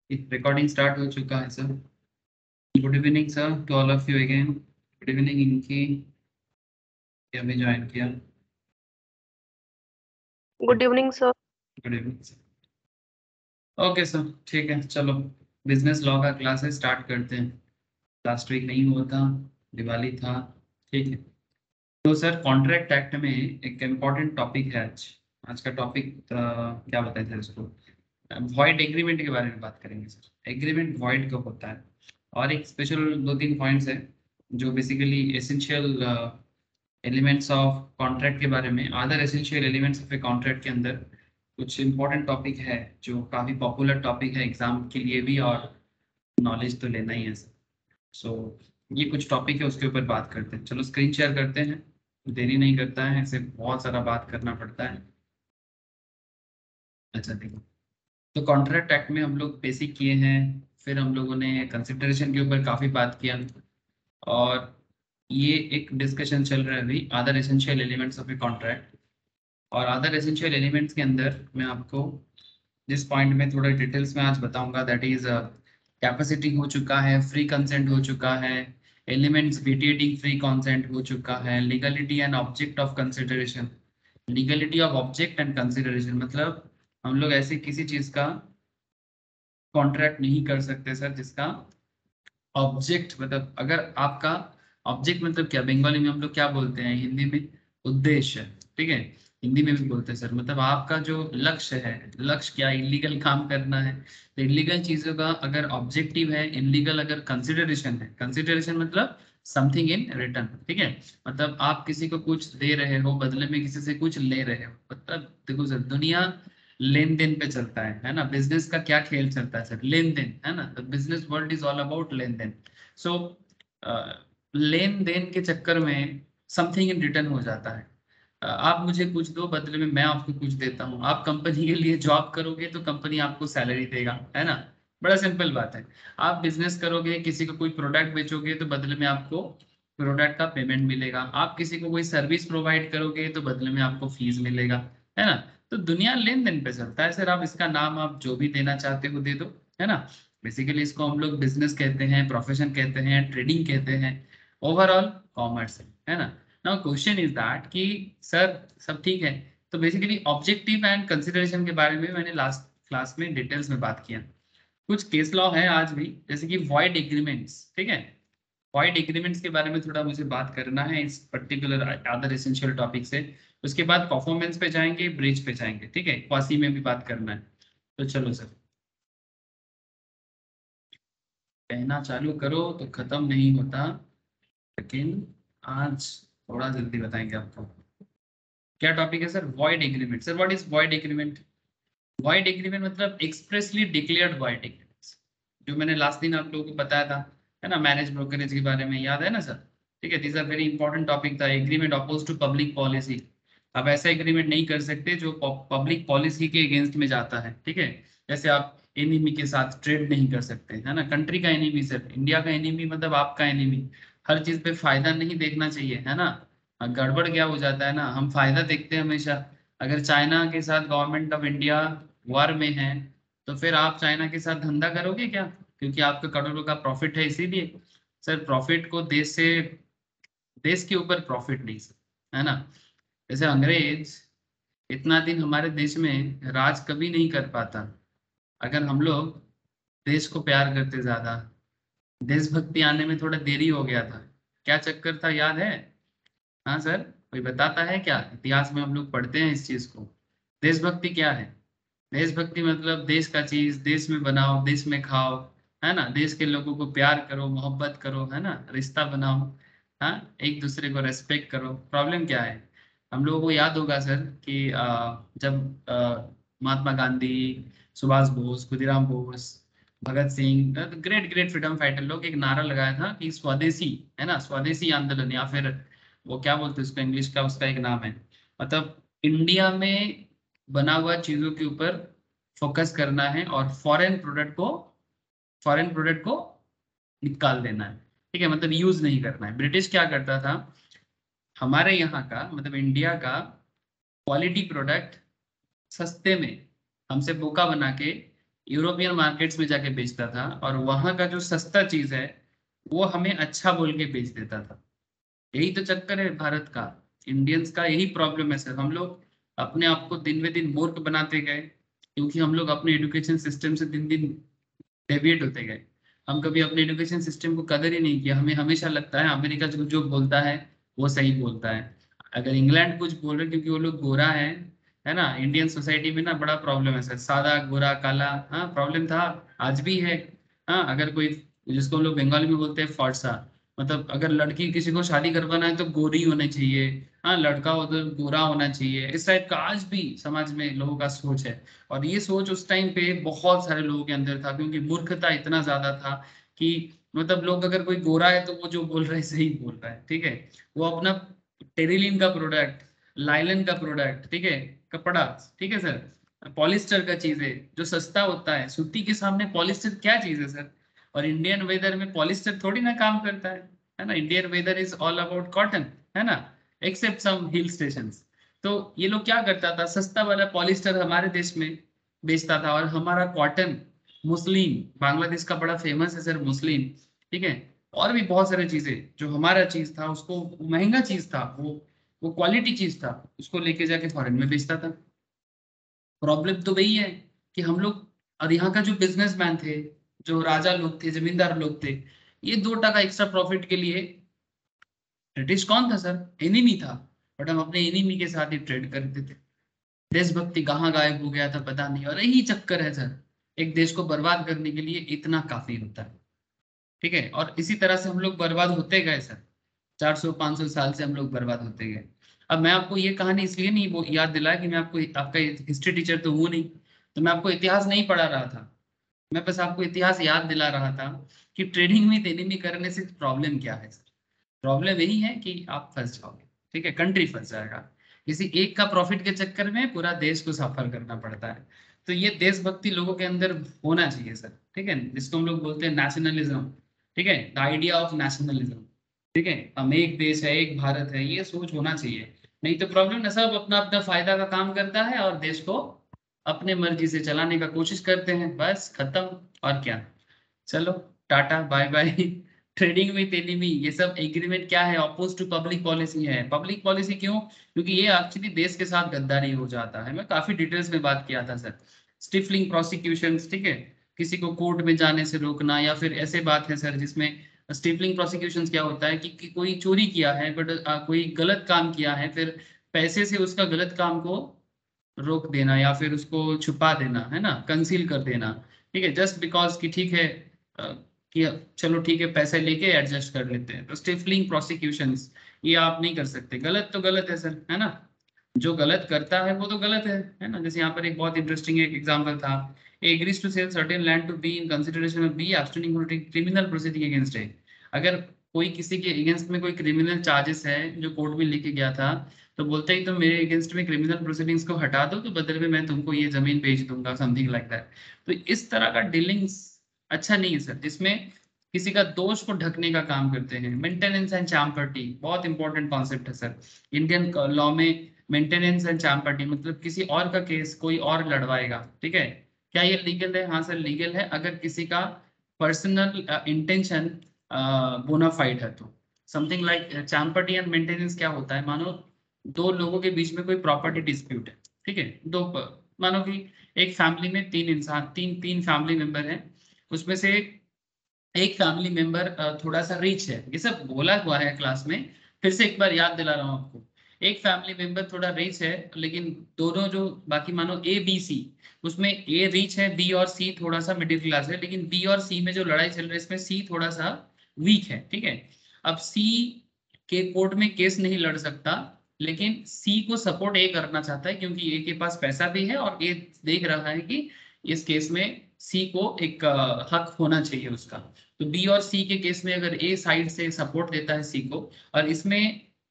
Recording start हो चुका है sir. Good evening sir to all of you again. Good evening इनकी अभी ज्वाइन किया। Good evening sir. Good evening sir. Okay sir, ठीक है, चलो बिजनेस लॉ का क्लास है, स्टार्ट करते हैं। लास्ट वीक नहीं हुआ था, दिवाली था, ठीक है। तो सर कॉन्ट्रैक्ट एक्ट में एक इम्पॉर्टेंट टॉपिक है आज। आज का टॉपिक क्या बताएं सर इसको? वॉइड एग्रीमेंट के बारे में बात करेंगे सर। एग्रीमेंट वॉइड कब होता है, और एक स्पेशल 2-3 पॉइंट्स है जो basically essential elements of contract के बारे में, other essential elements of a contract के अंदर कुछ इंपॉर्टेंट टॉपिक है जो काफ़ी पॉपुलर टॉपिक है एग्जाम के लिए भी, और नॉलेज तो लेना ही है सर। सो ये कुछ टॉपिक है, उसके ऊपर बात करते हैं। चलो स्क्रीन शेयर करते हैं, देरी नहीं करता है, ऐसे बहुत सारा बात करना पड़ता है। अच्छा देखो, तो कॉन्ट्रैक्ट एक्ट में हम लोग बेसिक किए हैं, फिर हम लोगों ने कंसिडरेशन के ऊपर काफ़ी बात किया, और ये एक डिस्कशन चल रहा है अभी other essential elements of a contract. और अदर एसेंशियल एलिमेंट्स के अंदर मैं आपको जिस पॉइंट में थोड़ा डिटेल्स में आज बताऊंगा, दैट इज कैपेसिटी हो चुका है, फ्री कंसेंट हो चुका है, एलिमेंट्स वेटिएटिंग फ्री कंसेंट हो चुका है, legality and object of consideration. Legality of object and consideration मतलब हम लोग ऐसे किसी चीज का कॉन्ट्रैक्ट नहीं कर सकते सर जिसका ऑब्जेक्ट, मतलब अगर आपका ऑब्जेक्ट मतलब क्या, बंगाली में हम लोग क्या बोलते हैं, हिंदी में उद्देश्य, ठीक है, हिंदी में भी बोलते हैं सर, मतलब आपका जो लक्ष्य है, लक्ष्य क्या, इलीगल काम करना है, तो इलीगल चीजों का अगर ऑब्जेक्टिव है, इलीगल अगर कंसिडरेशन है, कंसिडरेशन मतलब समथिंग इन रिटर्न, ठीक है, मतलब आप किसी को कुछ दे रहे हो, बदले में किसी से कुछ ले रहे हो, मतलब देखो सर दुनिया लेन देन पे चलता है ना। बिजनेस का क्या खेल चलता है सर, लेन देन, है ना। The business world is all about लेन देन। सो लेन देन के चक्कर में समथिंग इन रिटर्न हो जाता है। आप मुझे कुछ दो, बदले में मैं आपको कुछ देता हूँ। आप कंपनी के लिए जॉब करोगे तो कंपनी आपको सैलरी देगा, है ना। बड़ा सिंपल बात है। आप बिजनेस करोगे, किसी को कोई प्रोडक्ट बेचोगे तो बदले में आपको प्रोडक्ट का पेमेंट मिलेगा। आप किसी को कोई सर्विस प्रोवाइड करोगे तो बदले में आपको फीस मिलेगा, है ना। तो दुनिया लेन देन पे चलता है सर। आप इसका नाम आप जो भी देना चाहते हो दे दो, है ना। बेसिकली इसको हम लोग बिजनेस कहते हैं, प्रोफेशन कहते हैं, ट्रेडिंग कहते हैं, ओवरऑल कॉमर्स है ना। नाउ क्वेश्चन इज दैट कि सर सब ठीक है, तो बेसिकली ऑब्जेक्टिव एंड कंसिडरेशन के बारे में मैंने लास्ट क्लास में डिटेल्स में बात किया। कुछ केस लॉ है आज भी, जैसे कि वॉइड एग्रीमेंट्स, ठीक है। वॉइड एग्रीमेंट्स के बारे में थोड़ा मुझे बात करना है इस पर्टिकुलर अदर एसेंशियल टॉपिक से। उसके बाद परफॉर्मेंस पे जाएंगे, ब्रिज पे जाएंगे, ठीक है, क्वासी में भी बात करना है। तो चलो सर, कहना चालू करो तो खत्म नहीं होता, लेकिन आज थोड़ा जल्दी बताएंगे आपको। क्या टॉपिक है sir? Void agreement. Sir what is void agreement? Void agreement मतलब एक्सप्रेसली डिक्लेयर्ड वॉइड एग्रीमेंट्स, जो मैंने लास्ट दिन आप लोगों को बताया था, है ना, मैनेज ब्रोकरेज के बारे में, याद है ना सर? ठीक है, this are very important topic था। Agreement oppose to public policy. आप ऐसा एग्रीमेंट नहीं कर सकते जो पब्लिक पॉलिसी के अगेंस्ट में जाता है, ठीक है। जैसे आप एनिमी के साथ ट्रेड नहीं कर सकते, है ना। कंट्री का एनिमी सर, इंडिया का एनिमी मतलब आपका एनिमी। हर चीज पे फायदा नहीं देखना चाहिए, है ना। गड़बड़ क्या हो जाता है ना, हम फायदा देखते हैं हमेशा। अगर चाइना के साथ गवर्नमेंट ऑफ इंडिया वार में है, तो फिर आप चाइना के साथ धंधा करोगे क्या? क्योंकि आपका करोड़ों का प्रॉफिट है, इसीलिए। सर प्रॉफिट को देश से, देश के ऊपर प्रॉफिट नहीं सर, है ना। जैसे अंग्रेज इतना दिन हमारे देश में राज कभी नहीं कर पाता अगर हम लोग देश को प्यार करते ज्यादा। देशभक्ति आने में थोड़ा देरी हो गया था। क्या चक्कर था, याद है? हाँ सर, कोई बताता है क्या? इतिहास में हम लोग पढ़ते हैं इस चीज को। देशभक्ति क्या है? देशभक्ति मतलब देश का चीज देश में बनाओ, देश में खाओ, है ना। देश के लोगों को प्यार करो, मोहब्बत करो, है ना, रिश्ता बनाओ, हाँ, एक दूसरे को रेस्पेक्ट करो। प्रॉब्लम क्या है? हम लोगों को याद होगा सर कि जब Mahatma Gandhi, Subhash Bose, Khudiram Bose, Bhagat Singh, great great freedom fighter लोग एक नारा लगाया था कि स्वदेशी, है ना, स्वदेशी आंदोलन, या फिर वो क्या बोलते हैं उसको, इंग्लिश का उसका एक नाम है, मतलब इंडिया में बना हुआ चीजों के ऊपर फोकस करना है, और फॉरेन प्रोडक्ट को निकाल देना है, ठीक है, मतलब यूज नहीं करना है। ब्रिटिश क्या करता था, हमारे यहाँ का मतलब इंडिया का क्वालिटी प्रोडक्ट सस्ते में हमसे बोका बना के यूरोपियन मार्केट्स में जाके बेचता था, और वहां का जो सस्ता चीज है वो हमें अच्छा बोल के बेच देता था। यही तो चक्कर है भारत का, इंडियंस का यही प्रॉब्लम है सर। हम लोग अपने आप को दिन ब दिन मूर्ख बनाते गए, क्योंकि हम लोग अपने एजुकेशन सिस्टम से दिन दिन डेविएट होते गए। हम कभी अपने एजुकेशन सिस्टम को कदर ही नहीं किया। हमें हमेशा लगता है अमेरिका जो जो बोलता है वो सही बोलता है। अगर इंग्लैंड कुछ बोल रहे क्योंकि वो लोग गोरा है ना। इंडियन सोसाइटी में ना बड़ा प्रॉब्लम है सर, सादा गोरा काला, हाँ प्रॉब्लम था, आज भी है। हाँ, अगर कोई, जिसको हम लोग बंगाली में बोलते हैं फॉर्सा, मतलब अगर लड़की किसी को शादी करवाना है तो गोरी होनी चाहिए, हाँ लड़का हो तो गोरा होना चाहिए, इस टाइप का आज भी समाज में लोगों का सोच है। और ये सोच उस टाइम पे बहुत सारे लोगों के अंदर था, क्योंकि मूर्खता इतना ज्यादा था कि मतलब लोग, अगर कोई गोरा है तो वो जो बोल रहा है सही बोल रहा है, ठीक है। वो अपना टेरिलिन का प्रोडक्ट, लाइलन का प्रोडक्ट, ठीक है, कपड़ा, ठीक है सर, पॉलिस्टर का चीज है जो सस्ता होता है, सूती के सामने पॉलिस्टर क्या चीज है सर। और इंडियन वेदर में पॉलिस्टर थोड़ी ना काम करता है ना। Indian weather is all about cotton, है ना, एक्सेप्ट सम हिल स्टेशंस। तो ये लोग क्या करता था, सस्ता वाला पॉलिस्टर हमारे देश में बेचता था, और हमारा कॉटन, मुस्लिम, बांग्लादेश का बड़ा फेमस है सर मुस्लिम, ठीक है, और भी बहुत सारी चीजें जो हमारा चीज था उसको, महंगा चीज था वो क्वालिटी चीज था, उसको लेके जाके फॉरेन में बेचता था। प्रॉब्लम तो वही है कि हम लोग, और यहाँ का जो बिजनेसमैन थे, जो राजा लोग थे, जमींदार लोग थे, ये 2 टका एक्स्ट्रा प्रॉफिट के लिए, ब्रिटिश कौन था सर, एनिमी था, बट हम अपने एनिमी के साथ ही ट्रेड करते थे। देशभक्ति कहाँ गायब हो गया था पता नहीं, और यही चक्कर है सर, एक देश को बर्बाद करने के लिए इतना काफी होता है, ठीक है। और इसी तरह से हम लोग बर्बाद होते गए सर, 400-500 साल से हम लोग बर्बाद होते गए। अब मैं आपको ये कहानी इसलिए नहीं वो याद दिलाया कि मैं आपको, आपका हिस्ट्री टीचर तो हूँ नहीं, तो मैं आपको इतिहास नहीं पढ़ा रहा था। मैं बस आपको इतिहास याद दिला रहा था कि ट्रेडिंग में एनिमी करने से प्रॉब्लम क्या है सर। प्रॉब्लम यही है कि आप फंस जाओगे, ठीक है, कंट्री फंस जाएगा। किसी एक का प्रॉफिट के चक्कर में पूरा देश को सफर करना पड़ता है। तो ये देशभक्ति लोगों के अंदर होना चाहिए सर, ठीक है, जिसको हम लोग बोलते हैं नेशनलिज्म, ठीक है, द आइडिया ऑफ नेशनलिज्म, ठीक है, हम एक देश है, एक भारत है, ये सोच होना चाहिए। नहीं तो प्रॉब्लम ना, सब अपना अपना फायदा का काम करता है और देश को अपने मर्जी से चलाने का कोशिश करते हैं, बस खत्म। और क्या, चलो, टाटा बाय बाय। ट्रेडिंग में तेली में ये सब एग्रीमेंट क्या है, अपोज टू पब्लिक पॉलिसी है। पब्लिक पॉलिसी क्यों, क्योंकि ये एक्चुअली देश के साथ गद्दारी हो जाता है। मैं काफी डिटेल्स में बात किया था सर, स्टिफलिंग प्रोसिक्यूशन, ठीक है, किसी को कोर्ट में जाने से रोकना, या फिर ऐसे बात है सर जिसमें स्टिफलिंग प्रोसिक्यूशन क्या होता है कि कोई चोरी किया है बट कोई गलत काम किया है, फिर पैसे से उसका गलत काम को रोक देना या फिर उसको छुपा देना, है ना, कंसील कर देना, ठीक है, जस्ट बिकॉज कि ठीक है, अ, कि चलो ठीक है पैसे लेके एडजस्ट कर लेते हैं। तो स्टिफलिंग प्रोसिक्यूशंस ये आप नहीं कर सकते, गलत तो गलत है सर, है ना, जो गलत करता है वो तो गलत है ना। जैसे यहाँ पर एक बहुत इंटरेस्टिंग एक एग्जांपल था, agrees to sell certain land to be in consideration of B abstaining from taking criminal proceeding against है। अगर कोई किसी के अगेंस्ट में कोई क्रिमिनल चार्जेस है जो कोर्ट में लेके गया था, तो बोलते ही तो मेरे अगेंस्ट में क्रिमिनल प्रोसीडिंग्स को हटा दो तो बदले में मैं तुमको ये जमीन बेच दूंगा, समथिंग लाइक दैट। तो इस तरह का डीलिंग्स अच्छा नहीं है सर, जिसमें किसी का दोष को ढकने का काम करते हैं। मेंटेनेंस एंड चैम्पर्टी बहुत इंपॉर्टेंट कॉन्सेप्ट है सर इंडियन लॉ में। मेंटेनेंस एंड चैम्पर्टी मतलब किसी और का केस कोई और लड़वाएगा, ठीक है, क्या ये लीगल है, हाँ सर लीगल है, अगर किसी का पर्सनल इंटेंशन बोनाफाइड है तो। Something like champerty and maintenance क्या होता है, मानो दो लोगों के बीच में कोई प्रॉपर्टी डिस्प्यूट है, ठीक है, मानो कि एक फैमिली में 3 इंसान, तीन तीन फैमिली मेंबर हैं, उसमें से एक फैमिली मेंबर थोड़ा सा रिच है, ये सब बोला हुआ है क्लास में, फिर से एक बार याद दिला रहा हूँ आपको। एक फैमिली मेंबर थोड़ा रिच है, लेकिन दोनों जो बाकी मानो ए बी सी, उसमें ए रिच है, बी और सी थोड़ा सा मिडिल क्लास है, लेकिन बी और सी में जो लड़ाई चल रही है इसमें सी थोड़ा सा वीक है, ठीक है। अब सी के कोर्ट में केस नहीं लड़ सकता, लेकिन सी को सपोर्ट ए करना चाहता है क्योंकि ए के पास पैसा भी है और ए देख रहा है कि इस केस में सी को एक हक होना चाहिए उसका। तो बी और सी के केस में अगर ए साइड से सपोर्ट देता है सी को, और इसमें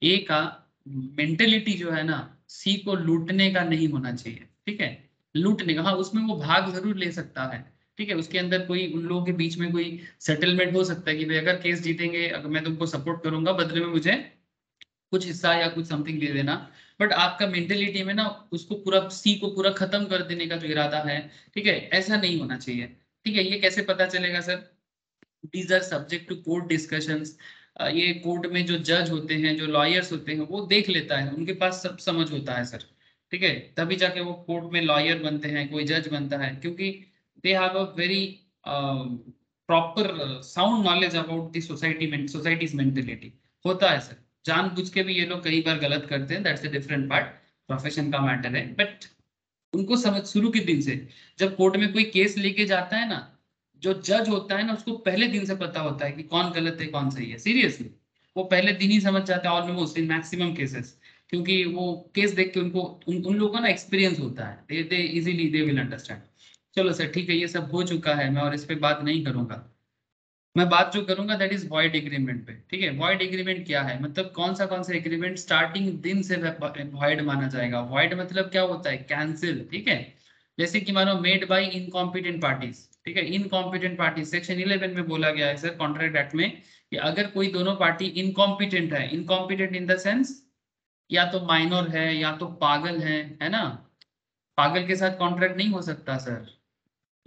ए का मेंटेलिटी जो है ना, सी को लूटने का नहीं होना चाहिए, ठीक है, लूटने का, हाँ उसमें वो भाग जरूर ले सकता है, ठीक है, उसके अंदर कोई उन लोगों के बीच में कोई सेटलमेंट हो सकता है कि भाई अगर केस जीतेंगे, अगर मैं तुमको सपोर्ट करूंगा बदले में मुझे कुछ हिस्सा या कुछ समथिंग दे देना, बट आपका मेंटेलिटी में ना उसको पूरा सी को पूरा खत्म कर देने का जो इरादा है, ठीक है, ऐसा नहीं होना चाहिए। ठीक है, ये कैसे पता चलेगा sir? These are subject to court discussions. ये कोर्ट में जो जज होते हैं, जो लॉयर्स होते हैं, वो देख लेता है, उनके पास सब समझ होता है सर। ठीक है, तभी जाके वो कोर्ट में लॉयर बनते हैं, कोई जज बनता है, क्योंकि they have a very proper sound knowledge about the societies mentality होता है सर। जानबूझ के भी ये लोग कई बार गलत करते हैं, that's a different part, profession का मैटर है। बट उनको समझ शुरू के दिन से, जब कोर्ट में कोई केस लेके जाता है ना, जो जज होता है ना, उसको पहले दिन से पता होता है कि कौन गलत है कौन सही है। सीरियसली, वो पहले दिन ही समझ जाता है ऑलमोस्ट इन मैक्सिमम केसेस, क्योंकि वो केस देख के उनको उन लोगों का ना एक्सपीरियंस होता है, they easily they will understand. चलो सर ठीक है, ये सब हो चुका है, मैं और इस पे बात नहीं करूंगा। मैं बात जो करूंगा दैट इज वॉइड एग्रीमेंट पे। ठीक है, वॉइड एग्रीमेंट क्या है, मतलब कौन सा एग्रीमेंट स्टार्टिंग दिन से वॉइड माना जाएगा। वॉइड मतलब क्या होता है? कैंसिल। ठीक है, जैसे कि मानो मेड बाय इनकॉम्पिटेंट पार्टीज। ठीक है, इनकॉम्पिटेंट पार्टीज सेक्शन 11 में बोला गया है सर कॉन्ट्रैक्ट एक्ट में, कि अगर कोई दोनों पार्टी इनकॉम्पिटेंट है, इनकॉम्पिटेंट इन द सेंस या तो माइनर है या तो पागल है ना। पागल के साथ कॉन्ट्रैक्ट नहीं हो सकता सर।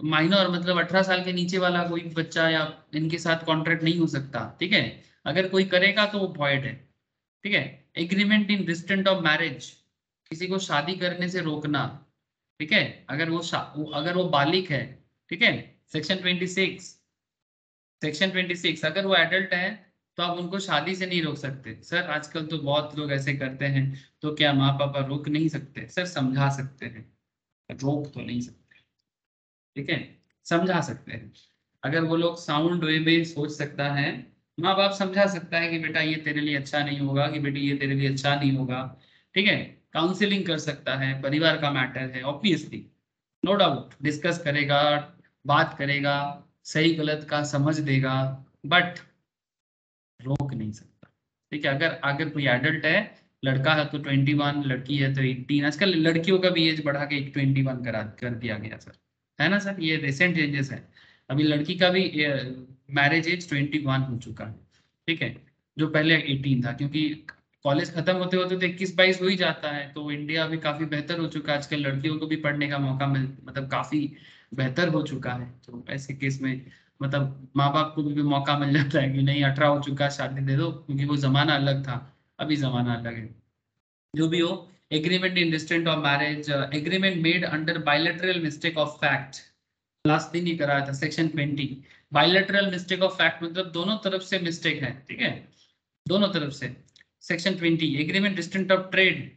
माइनर मतलब 18 साल के नीचे वाला कोई बच्चा या इनके साथ कॉन्ट्रैक्ट नहीं हो सकता। ठीक है, अगर कोई करेगा तो वो वॉइड है। ठीक है, agreement in restraint of marriage, किसी को शादी करने से रोकना। ठीक है, अगर वो बालिग है। ठीक है, सेक्शन 26, सेक्शन 26 अगर वो एडल्ट है तो आप उनको शादी से नहीं रोक सकते। सर आजकल तो बहुत लोग ऐसे करते हैं, तो क्या माँ पापा रोक नहीं सकते? सर समझा सकते हैं, रोक तो नहीं सकते। ठीक है, समझा सकते हैं। अगर वो लोग साउंड वे में सोच सकता है, माँ बाप समझा सकता है कि बेटा ये तेरे लिए अच्छा नहीं होगा, कि बेटी ये तेरे लिए अच्छा नहीं होगा। ठीक है, काउंसलिंग कर सकता है, परिवार का मैटर है ऑब्वियसली, नो डाउट डिस्कस करेगा, बात करेगा, सही गलत का समझ देगा, बट रोक नहीं सकता। ठीक है, अगर अगर कोई एडल्ट है, लड़का है तो 21, लड़की है तो 18, आजकल लड़कियों का भी एज बढ़ा के 21 कर दिया गया सर, है ना सर, ये रिसेंट चेंजेस है। अभी लड़की का भी मैरिज एज 21 हो चुका है। ठीक है, जो पहले 18 था, क्योंकि कॉलेज खत्म होते होते तो 21-22 हो ही जाता है। तो इंडिया अभी काफी बेहतर हो चुका है, आजकल लड़कियों को भी पढ़ने का मौका मतलब काफी बेहतर हो चुका है। तो ऐसे केस में मतलब माँ बाप को भी मौका मिल जाता है कि नहीं 18 हो चुका है, शादी दे दो, क्योंकि वो जमाना अलग था, अभी जमाना अलग है। जो भी हो, agreement in restraint of marriage, agreement made under bilateral mistake of fact, last दिन ही कराया था section 20। Bilateral mistake of fact मतलब दोनों तरफ से मिस्टेक है। ठीक है, दोनों तरफ से। Section 20 agreement restraint of trade.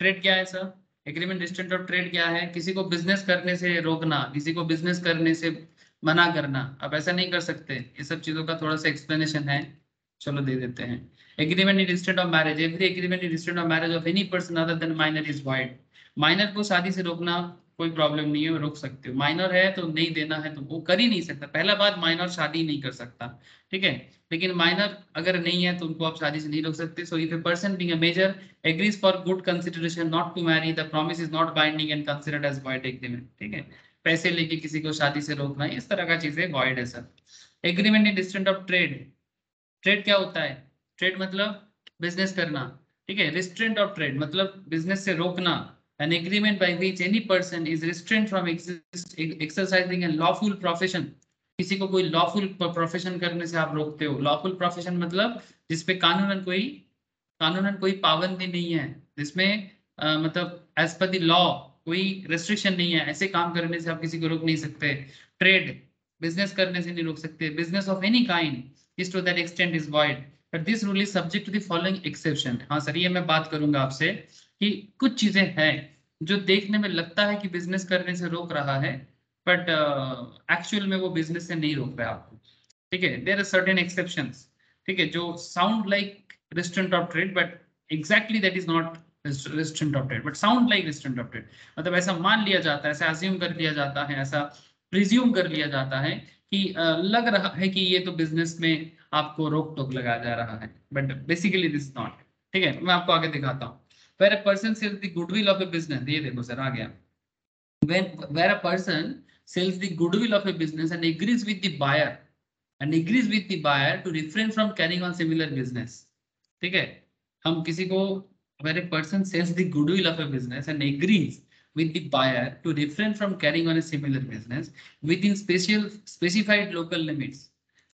Trade क्या है sir? Agreement restraint of trade क्या है? किसी को बिजनेस करने से रोकना, किसी को बिजनेस करने से मना करना। आप ऐसा नहीं कर सकते, ये सब चीजों का थोड़ा सा एक्सप्लेनेशन है, चलो दे देते हैं। Agreement in restraint of marriage, every agreement in restraint of marriage of any person other than minor is wide. Minor को शादी से रोकना कोई प्रॉब्लम नहीं है, रोक सकते हो। माइनर है तो नहीं देना है तो वो कर ही नहीं सकता, पहला बात माइनर शादी नहीं कर सकता। ठीक है, लेकिन माइनर अगर नहीं है तो उनको आप शादी से नहीं रोक सकते। So if a person being a major agrees for good consideration not to marry, the promise is not binding and considered as void agreement. ठीक है, पैसे लेके किसी को शादी से रोकना, इस तरह का चीजें वॉइड है sir. Agreement in distant of trade, trade क्या होता है? ट्रेड मतलब बिजनेस करना। ठीक है, रिस्ट्रेंट ऑफ ट्रेड मतलब बिजनेस से रोकना। An agreement by which any person is restraint from exercising a lawful profession, किसी को कोई लॉफुल प्रोफेशन करने से आप रोकते हो। लॉफुल प्रोफेशन मतलब जिसपे कानूनन कोई पाबंदी नहीं है, जिसमें मतलब एज पर द लॉ कोई रेस्ट्रिक्शन नहीं है, ऐसे काम करने से आप किसी को रोक नहीं सकते। ट्रेड बिजनेस करने से नहीं रोक सकते। Business of any kind is to that extent is void, but this rule is subject to the following exception। हाँ सर, ये मैं बात करूंगा आपसे कि कुछ चीजें हैं जो देखने में लगता है कि बिजनेस करने से रोक रहा है, बट एक्चुअल में वो बिजनेस से नहीं रोक रहा है आपको। ठीक है, देयर आर सर्टेन एक्सेप्शंस। ठीक है, जो sound like restraint of trade but exactly that is not restraint of trade, but sound like restraint of trade. मतलब ऐसा मान लिया जाता है, ऐसा अज्यूम कर लिया जाता है, ऐसा प्रिज्यूम कर लिया जाता है कि लग रहा है कि ये तो बिजनेस में आपको रोक टोक लगाया जा रहा है, बट बेसिकली दिस नॉट। ठीक है, मैं आपको आगे दिखाता हूँ। Where a person sells the goodwill of a business, ये देखो सर आ गया। Where a person sells the goodwill of a business and agrees with the buyer to refrain from carrying on similar business। ठीक है, हम किसी को where a person sells the goodwill of a business and agrees with the buyer to refrain from carrying on a similar business within specified local limits.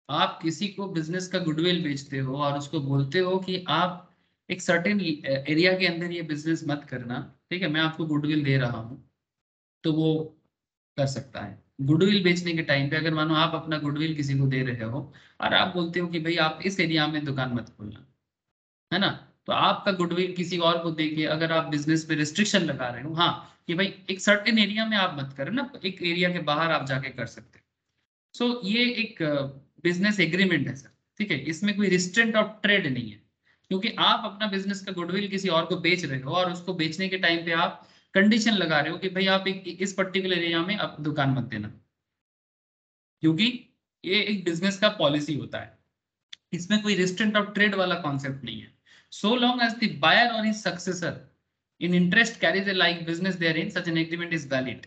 आप किसी को business का goodwill बेचते हो और उसको बोलते हो कि आप एक सर्टेन एरिया के अंदर ये बिजनेस मत करना, ठीक है, मैं आपको गुडविल दे रहा हूँ, तो वो कर सकता है। गुडविल बेचने के टाइम पे अगर मानो आप अपना गुडविल किसी को दे रहे हो और आप बोलते हो कि भाई आप इस एरिया में दुकान मत खोलना, है ना, तो आपका गुडविल किसी और को देके अगर आप बिजनेस पे रिस्ट्रिक्शन लगा रहे हो, हाँ, कि भाई एक सर्टेन एरिया में आप मत करो ना, एक एरिया के बाहर आप जाके कर सकते हो। सो ये एक बिजनेस एग्रीमेंट है सर, ठीक है, इसमें कोई रिस्ट्रेंट ऑफ ट्रेड नहीं है, क्योंकि आप अपना बिजनेस का गुडविल किसी और को बेच रहे हो और उसको बेचने के टाइम पे आप कंडीशन लगा रहे हो कि भाई आप इस पर्टिकुलर एरिया में आप दुकान मत देना, क्योंकि ये एक बिजनेस का पॉलिसी होता है, इसमें कोई रिस्ट्रेंट ऑफ ट्रेड वाला कॉन्सेप्ट नहीं है। So long as the buyer और his successor in interest carries a like business there in such an agreement is valid.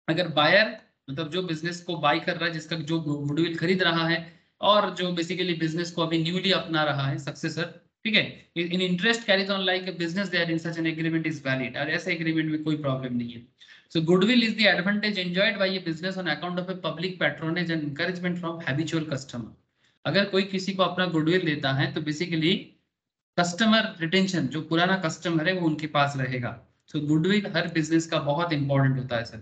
अगर बायर मतलब जो बिजनेस को बाय कर रहा है, जिसका जो गुडविल खरीद रहा है और जो बेसिकली बिजनेस को अभी न्यूली अपना रहा है सक्सेसर, ठीक है, in interest carries on like a business there in such an agreement is valid, और ऐसे एग्रीमेंट में कोई प्रॉब्लम नहीं है। So goodwill is the advantage enjoyed by a business on account of a public patronage and encouragement from habitual customer. अगर कोई किसी को अपना गुडविल देता है तो बेसिकली कस्टमर रिटेंशन, जो पुराना कस्टमर है वो उनके पास रहेगा। तो गुडविल हर बिजनेस का बहुत इंपॉर्टेंट होता है सर।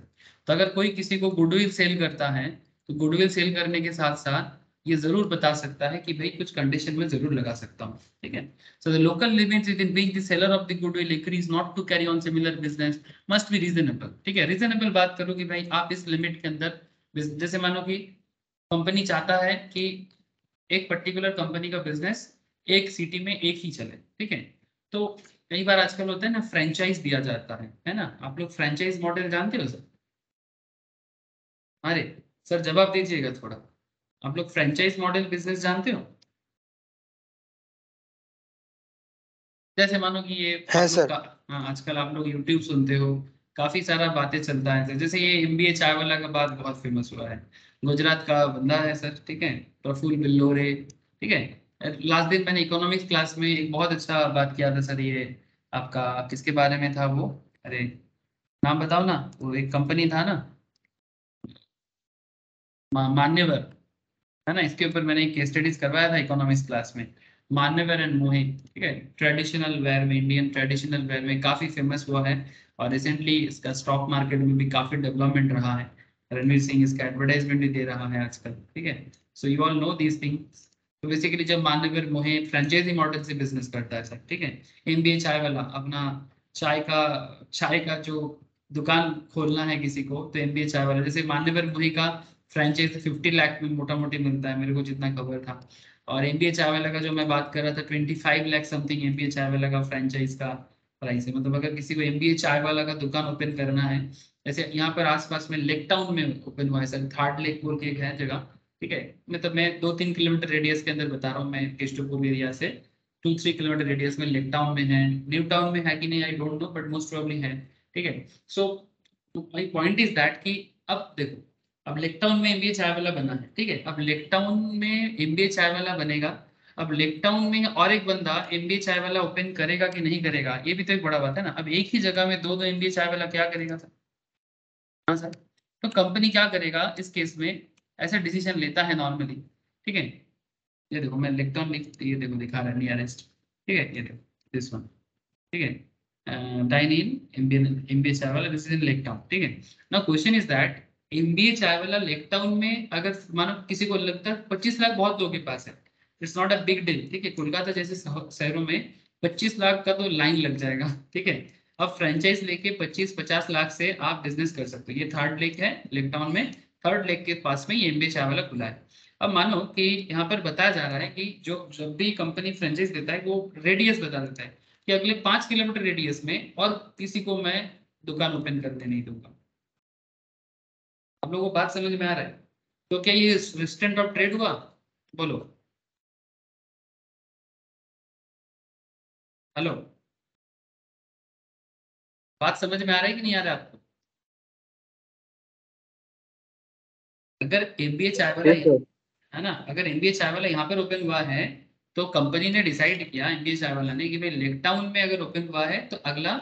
तो अगर कोई किसी को गुडविल सेल करता है तो गुडविल सेल करने के साथ साथ ये जरूर बता सकता है कि भाई कुछ कंडीशन में जरूर लगा सकता हूँ, ठीक है। So the local limits within which the seller of the goodwill agrees not to carry on similar business must be reasonable, ठीक है। रीजनेबल बात करो कि भाई आप इस लिमिट के अंदर, जैसे मानो कि कंपनी चाहता है कि एक पर्टिकुलर कंपनी का बिजनेस एक सिटी में एक ही चले, ठीक है, तो कई बार आजकल होता है ना फ्रेंचाइज दिया जाता है ना, आप लोग फ्रेंचाइज मॉडल जानते हो सर? अरे सर जवाब दीजिएगा थोड़ा, आप लोग फ्रेंचाइज मॉडल बिजनेस जानते हो? जैसे मानो कि ये है आप लोग सर। का, हाँ, आजकल आप लोग यूट्यूब सुनते हो, काफी सारा बातें चलता है सर, जैसे ये एमबीए चाय वाला का बात बहुत फेमस हुआ है, गुजरात का बंदा है सर, ठीक है, प्रफुल्ल बिल्लोरे, ठीक है। लास्ट दिन मैंने इकोनॉमिक्स क्लास में एक बहुत अच्छा बात किया था सर, ये आपका किसके बारे में था वो, अरे नाम बताओ ना, वो एक कंपनी था ना, मान्यवर, है ना, इसके ऊपर मैंने एक केस स्टडीज करवाया था इकोनॉमिक्स क्लास में। मान्यवर एंड मोहे, ठीक है, ट्रेडिशनल वेयर में, इंडियन ट्रेडिशनल वेयर में काफी फेमस हुआ है और रिसेंटली इसका स्टॉक मार्केट में भी काफी डेवलपमेंट रहा है। रणवीर सिंह इसका एडवर्टाइजमेंट भी दे रहा है आजकल, ठीक है। So you all know these things. तो बेसिकली जब मान्यवर मोहे फ्रेंचाइजी मॉडल से बिजनेस करता है सर, ठीक है, एमबीए चाय वाला अपना चाय का जो दुकान खोलना है किसी को, तो एमबीए चाय वाला, जैसे मान्यवर मोहे का फ्रेंचाइज 50 लाख में मोटा मोटी मिलता है, मेरे को जितना खबर था। और एमबीए चाय वाला का जो मैं बात कर रहा था 25 लाख समथिंग एमबीए चाय वाला का फ्रेंचाइज का प्राइस है। मतलब अगर किसी को एमबीए चाय वाला का दुकान ओपन करना है, जैसे यहाँ पर आसपास में लेक टाउन में ओपन हुआ है सर, थर्ड लेक बोल के एक है जगह, ठीक है, मतलब मैं 2-3 किलोमीटर रेडियस के अंदर बता रहा हूँ, मैं केशवपुर एरिया से 2-3 किलोमीटर रेडियस में लेक टाउन में है, न्यू टाउन में है कि नहीं I don't know but most probably है, ठीक है। So my point is that कि अब देखो, अब लेक टाउन में एमबीए चाय वाला बना है, ठीक है, अब लेक टाउन में एमबीए चाय वाला बनेगा, अब लेक टाउन में और एक बंदा एमबीए चाय वाला ओपन करेगा कि नहीं करेगा, ये भी तो एक बड़ा बात है ना। अब एक ही जगह में दो दो एमबीए चाय वाला क्या करेगा सर? हाँ सर, तो कंपनी क्या करेगा इस केस में, ऐसा डिसीजन लेता है नॉर्मली, ठीक है। ये देखो मैं लेक टाउन लिख, ये देखो दिखा रहा है नियरेस्ट, ठीक है, ये देखो दिस वन, ठीक है, डाइन इन एमबीए चाय वाला, this is in lake town, ठीक है। Now question is that MBA चाय वाला लेक टाउन में अगर मानो किसी को लगता है 25 लाख बहुत लोगों के पास है, it's not a big deal, ठीक है, कोलकाता जैसे शहरों में 25 लाख का तो लाइन लग जाएगा, ठीक है। अब फ्रेंचाइज लेके 25-50 लाख से आप बिजनेस कर सकते हो। ये थर्ड लेक है लेक टाउन में, थर्ड लेक के पास में ये एमबीए चाय वाला खुला है। अब मानो कि यहाँ पर बताया जा रहा है कि जो जब भी कंपनी फ्रेंचाइज देता है वो रेडियस बता देता है कि अगले 5 किलोमीटर रेडियस में और किसी को मैं दुकान ओपन करने नहीं दूंगा। आप लोगों को बात समझ में आ रहा है? तो क्या ये रिस्ट्रेंट ऑफ ट्रेड हुआ? बोलो हेलो, बात समझ में आ रहा है कि नहीं आ रहा है आपको? अगर एमबीए चाय वाला, यस सर। है ना, अगर एमबीए चाय वाला यहाँ पर ओपन हुआ है तो कंपनी ने डिसाइड किया, एमबीए चाय वाला ने, कि भाई लेक टाउन में अगर ओपन हुआ है तो अगला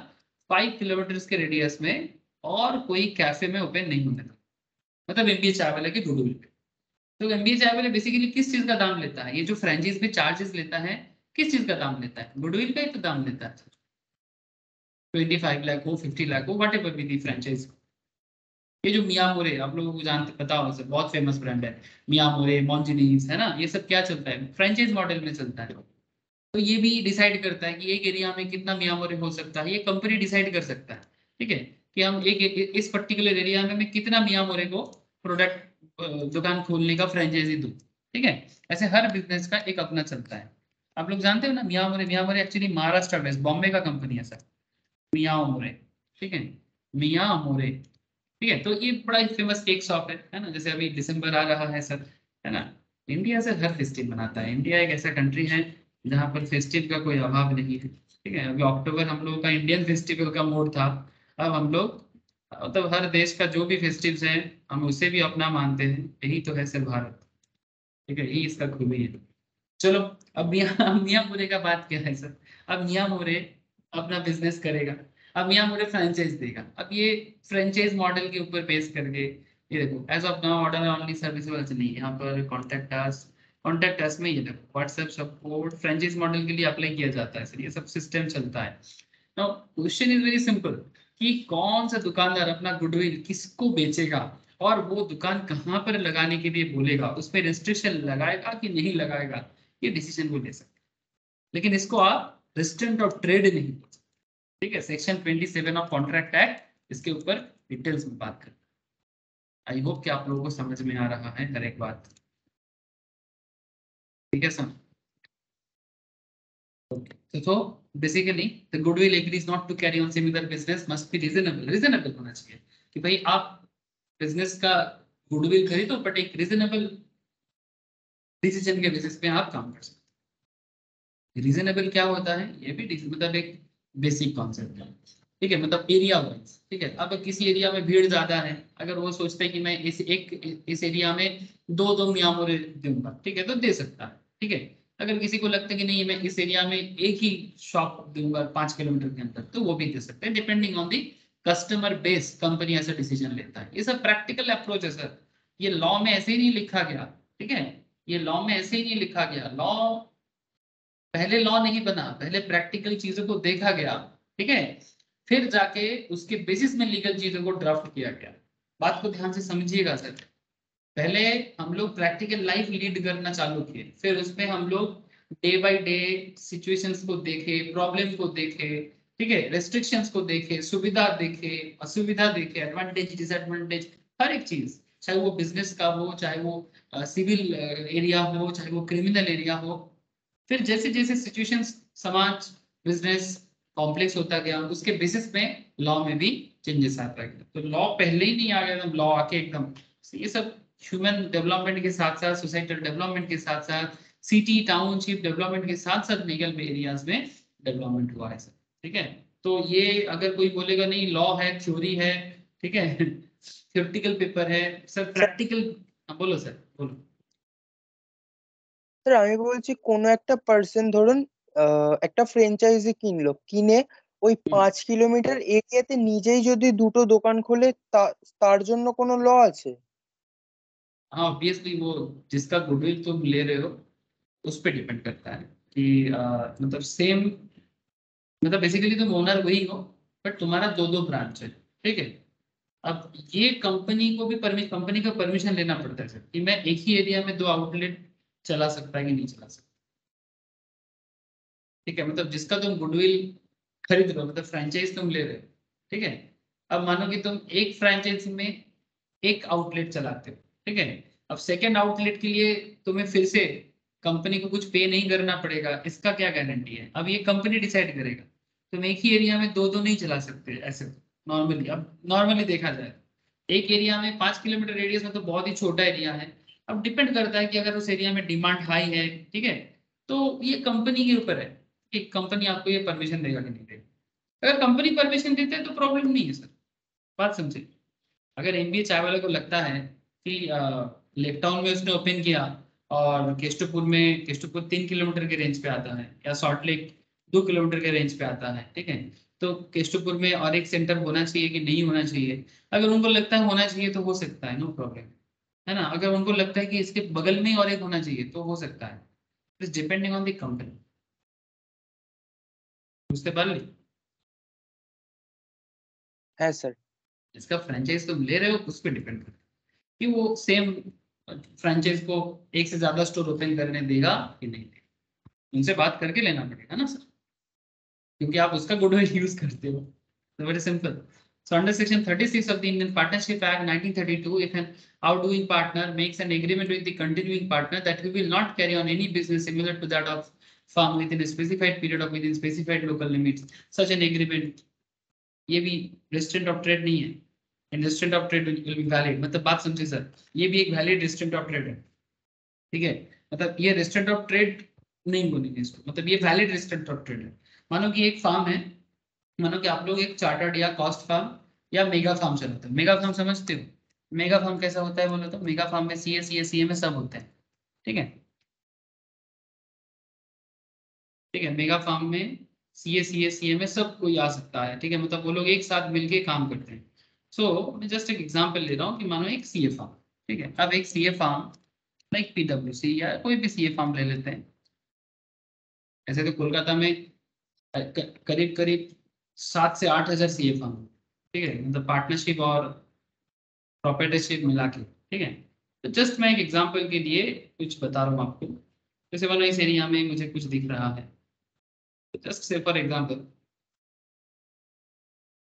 5 किलोमीटर के रेडियस में और कोई कैफे में ओपन नहीं होने का, मतलब एमबीए चाय वाले के गुडविल पे। तो एमबीए चाय वाले बेसिकली किस चीज का दाम लेता है, ये जो फ्रेंचाइज पे चार्जेस लेता है किस चीज का दाम लेता है, गुडविल का ही तो दाम लेता है। 25 लाख हो, 50 लाख हो, what ever be the franchise. ये जो मियाँ मोरे आप लोगों को जानते पता हो, सब बहुत फेमस ब्रांड है, मियाँ मोरे, मॉन्जिनीस, है ना, ये सब क्या चलता है, फ्रेंचाइज मॉडल में चलता है। तो ये भी डिसाइड करता है कि एक एरिया में कितना मियाँ मोरे हो सकता है, ये कंपनी डिसाइड कर सकता है। ठीक है, कि हम इस पर्टिकुलर एरिया में मैं कितना मियाँ मोरे को प्रोडक्ट दुकान खोलने का फ्रेंचाइजी दूं। ठीक है, ऐसे हर बिजनेस का एक अपना चलता है। आप लोग जानते हो ना, मियाँ मोरे एक्चुअली महाराष्ट्र में बॉम्बे का कंपनी है सर, मियाँ मोरे। ठीक है, मियाँ मोरे। ठीक है, तो ये बड़ा ही फेमस केक शॉप है ना, जैसे अभी दिसंबर आ रहा है सर, है ना। इंडिया से हर फेस्टिव मनाता है, इंडिया एक ऐसा कंट्री है जहाँ पर फेस्टिव का कोई अभाव नहीं है। ठीक है, अभी अक्टूबर हम लोगों का इंडियन फेस्टिवल का मोड था, अब हम लोग मतलब हर देश का जो भी फेस्टिव्स है हम उसे भी अपना मानते हैं, यही तो है सर भारत। ठीक है, यही इसका खूबी है। चलो, अब मियाँ मोरे का बात क्या है सर, अब मियाँ मोरे अपना बिजनेस करेगा, अब मियाँ मोरे फ्रेंचाइज देगा। अब ये फ्रेंचाइज मॉडल के ऊपर बेस करके, ये देखो as of now order only serviceable नहीं, यहाँ पर कॉन्टेक्ट अस में ये देखो व्हाट्सएप सपोर्ट फ्रेंचाइज मॉडल के लिए अप्लाई किया जाता है सर, ये सब सिस्टम चलता है। Now question is very simple, कि कौन सा दुकानदार अपना गुडविल किसको बेचेगा और वो दुकान कहाँ पर लगाने के लिए बोलेगा, उस पर रेस्ट्रिक्शन लगाएगा कि नहीं लगाएगा, ये डिसीजन वो ले सकते हैं। लेकिन इसको आप रेस्ट्रिक्शन ऑफ ट्रेड नहीं बोल सकते। ठीक है, सेक्शन 27 ऑफ कॉन्ट्रैक्ट एक्ट इसके ऊपर डिटेल्स में बात करते हैं। आई होप कि आप लोगों को समझ में आ रहा है हर एक बात। ठीक है सर, तो basically the goodwill agrees not to carry on similar business must be reasonable, reasonable होना चाहिए कि भाई आप बिजनेस का गुडविल खरीदो बट एक रीजनेबल डिसीजन के बेसिस पे आप काम कर सकते हैं। रीजनेबल क्या होता है, ये भी मतलब एक बेसिक कॉन्सेप्ट है। ठीक है, मतलब एरिया वाइज। ठीक है, अब किसी एरिया में भीड़ ज्यादा है, अगर वो सोचते हैं कि मैं इस एरिया में दो दो मियाँ मोरे दूंगा, ठीक है, तो दे सकता है। ठीक है, अगर किसी को लगता है कि नहीं मैं इस एरिया में एक ही शॉप दूंगा 5 किलोमीटर के अंदर, तो वो भी दे सकते हैं, depending on the customer base company ऐसा डिसीजन लेता है। ये सब प्रैक्टिकल अप्रोच है सर, ये लॉ में ऐसे ही नहीं लिखा गया। ठीक है, ये लॉ में ऐसे ही नहीं लिखा गया, लॉ पहले लॉ नहीं बना, पहले प्रैक्टिकल चीजों को देखा गया। ठीक है, फिर जाके उसके बेसिस में लीगल चीजों को ड्राफ्ट किया गया। बात को ध्यान से समझिएगा सर, पहले हम लोग प्रैक्टिकल लाइफ लीड करना चालू किए, फिर उसमें हम लोग डे बाय डे सिचुएशंस को देखे, प्रॉब्लम को देखे। ठीक है, रेस्ट्रिक्शंस को देखे, सुविधा देखे, असुविधा देखे, एडवांटेज डिसएडवांटेज, हर एक चीज, चाहे वो बिजनेस का हो, चाहे वो सिविल एरिया हो, चाहे वो क्रिमिनल एरिया हो। फिर जैसे जैसे सिचुएशन समाज बिजनेस कॉम्प्लेक्स होता गया, उसके बेसिस में लॉ में भी चेंजेस आता गया। तो लॉ पहले ही नहीं आ गया, लॉ आके एकदम ये सब ह्यूमन डेवलपमेंट के साथ साथ, सोसाइटल डेवलपमेंट के साथ साथ, सिटी टाउनशिप डेवलपमेंट के साथ साथ लीगल एरियाज में डेवलपमेंट हुआ है सर। ठीक है, तो ये अगर कोई बोलेगा नहीं लॉ है, थ्योरी है, ठीक है, थ्योरेटिकल पेपर है सर, प्रैक्टिकल। बोलो सर, बोलो। স্যার আমি বলছি কোনো একটা পার্সন ধরুন একটা ফ্র্যাঞ্চাইজি কিনলো, কিনে ওই हम्म। 5 কিলোমিটার এরিয়াতে নিজেই যদি দুটো দোকান খোলে, তার জন্য কোনো ল আছে? हाँ ऑब्वियसली, वो जिसका गुडविल तुम ले रहे हो उस पर डिपेंड करता है कि मतलब सेम, मतलब बेसिकली तुम ओनर वही हो बट तुम्हारा दो दो ब्रांच है। ठीक है, अब ये कंपनी को भी कंपनी का परमिशन लेना पड़ता है सर, कि मैं एक ही एरिया में दो आउटलेट चला सकता है कि नहीं चला सकता। ठीक है, मतलब जिसका तुम गुडविल खरीद रहे हो, मतलब फ्रेंचाइज तुम ले रहे हो। ठीक है, अब मानो कि तुम एक फ्रेंचाइज में एक आउटलेट चलाते हो। ठीक है, अब सेकेंड आउटलेट के लिए तुम्हें फिर से कंपनी को कुछ पे नहीं करना पड़ेगा, इसका क्या गारंटी है, अब ये कंपनी डिसाइड करेगा। तुम एक ही एरिया में दो दो नहीं चला सकते ऐसे नॉर्मली। अब नॉर्मली देखा जाए एक एरिया में 5 किलोमीटर रेडियस में तो बहुत ही छोटा एरिया है। अब डिपेंड करता है कि अगर उस एरिया में डिमांड हाई है, ठीक है, तो ये कंपनी के ऊपर है कि कंपनी आपको ये परमिशन देगा कि नहीं देगा। अगर कंपनी परमिशन देते हैं तो प्रॉब्लम नहीं है सर, बात समझे। अगर एमबीए चाय वाले को लगता है कि लेक टाउन में उसने ओपन किया और केष्टपुर 3 किलोमीटर के रेंज पे आता है, या सॉल्ट लेक 2 किलोमीटर के रेंज पे आता है, ठीक है। तो केष्टपुर में और एक सेंटर होना चाहिए कि नहीं होना चाहिए? अगर उनको लगता है होना चाहिए तो हो सकता है, नो प्रॉब्लम, है ना। अगर उनको लगता है कि इसके बगल में ही और एक होना चाहिए तो हो सकता है। It's depending on the company. उससे पहले है सर। इसका फ्रेंचाइज तुम ले रहे हो उस पर डिपेंड करता है कि वो सेम फ्रेंचाइज को एक से ज्यादा स्टोर ओपन करने देगा कि नहीं देगा। उनसे बात करके लेना पड़ेगा ना सर, क्योंकि आप उसका गुडविल यूज करते हो। तो very simple. So under section 36 of the Indian Partnership Act 1932, if an outgoing partner makes an agreement with the continuing partner that he will not carry on any business similar to that of firm within a specified period of within specified local limits, such an agreement, ये भी restraint of trade नहीं है, and restraint of trade will be valid। मतलब बात समझे sir, ये भी एक valid restraint of trade है, ठीक है। मतलब ये restraint of trade नहीं बोलेंगे इसको, मतलब ये valid restraint of trade है। मानो कि एक फार्म है, मानो कि आप लोग एक चार्टर्ड या कॉस्ट फार्म या मेगा फार्म चलाते हो। मेगा फार्म समझते हो? मेगा फार्म कैसा होता है बोलो तो? मेगा फार्म में सीए में सब होते हैं, ठीक है। ठीक है, मेगा फार्म में सीए में सब कोई आ सकता है, ठीक है। मतलब वो लोग एक साथ मिलके काम करते हैं। मैं जस्ट एक एग्जांपल ले रहा हूँ कि मानो एक सीए फार्म, ठीक है। अब एक सीए फार्म लाइक पीडब्ल्यूसी या कोई भी सीए फार्म ले लेते हैं। ऐसे तो कोलकाता में करीब करीब 7 से 8 हजार सीए फार्म, ठीक है। मतलब पार्टनरशिप और प्रोप्राइटरशिप मिला के, ठीक है। तो जस्ट मैं एक एग्जांपल के लिए कुछ बता रहा हूँ आपको। जैसे मानो इस एरिया में मुझे कुछ दिख रहा है, तो जस्ट से फॉर एग्जांपल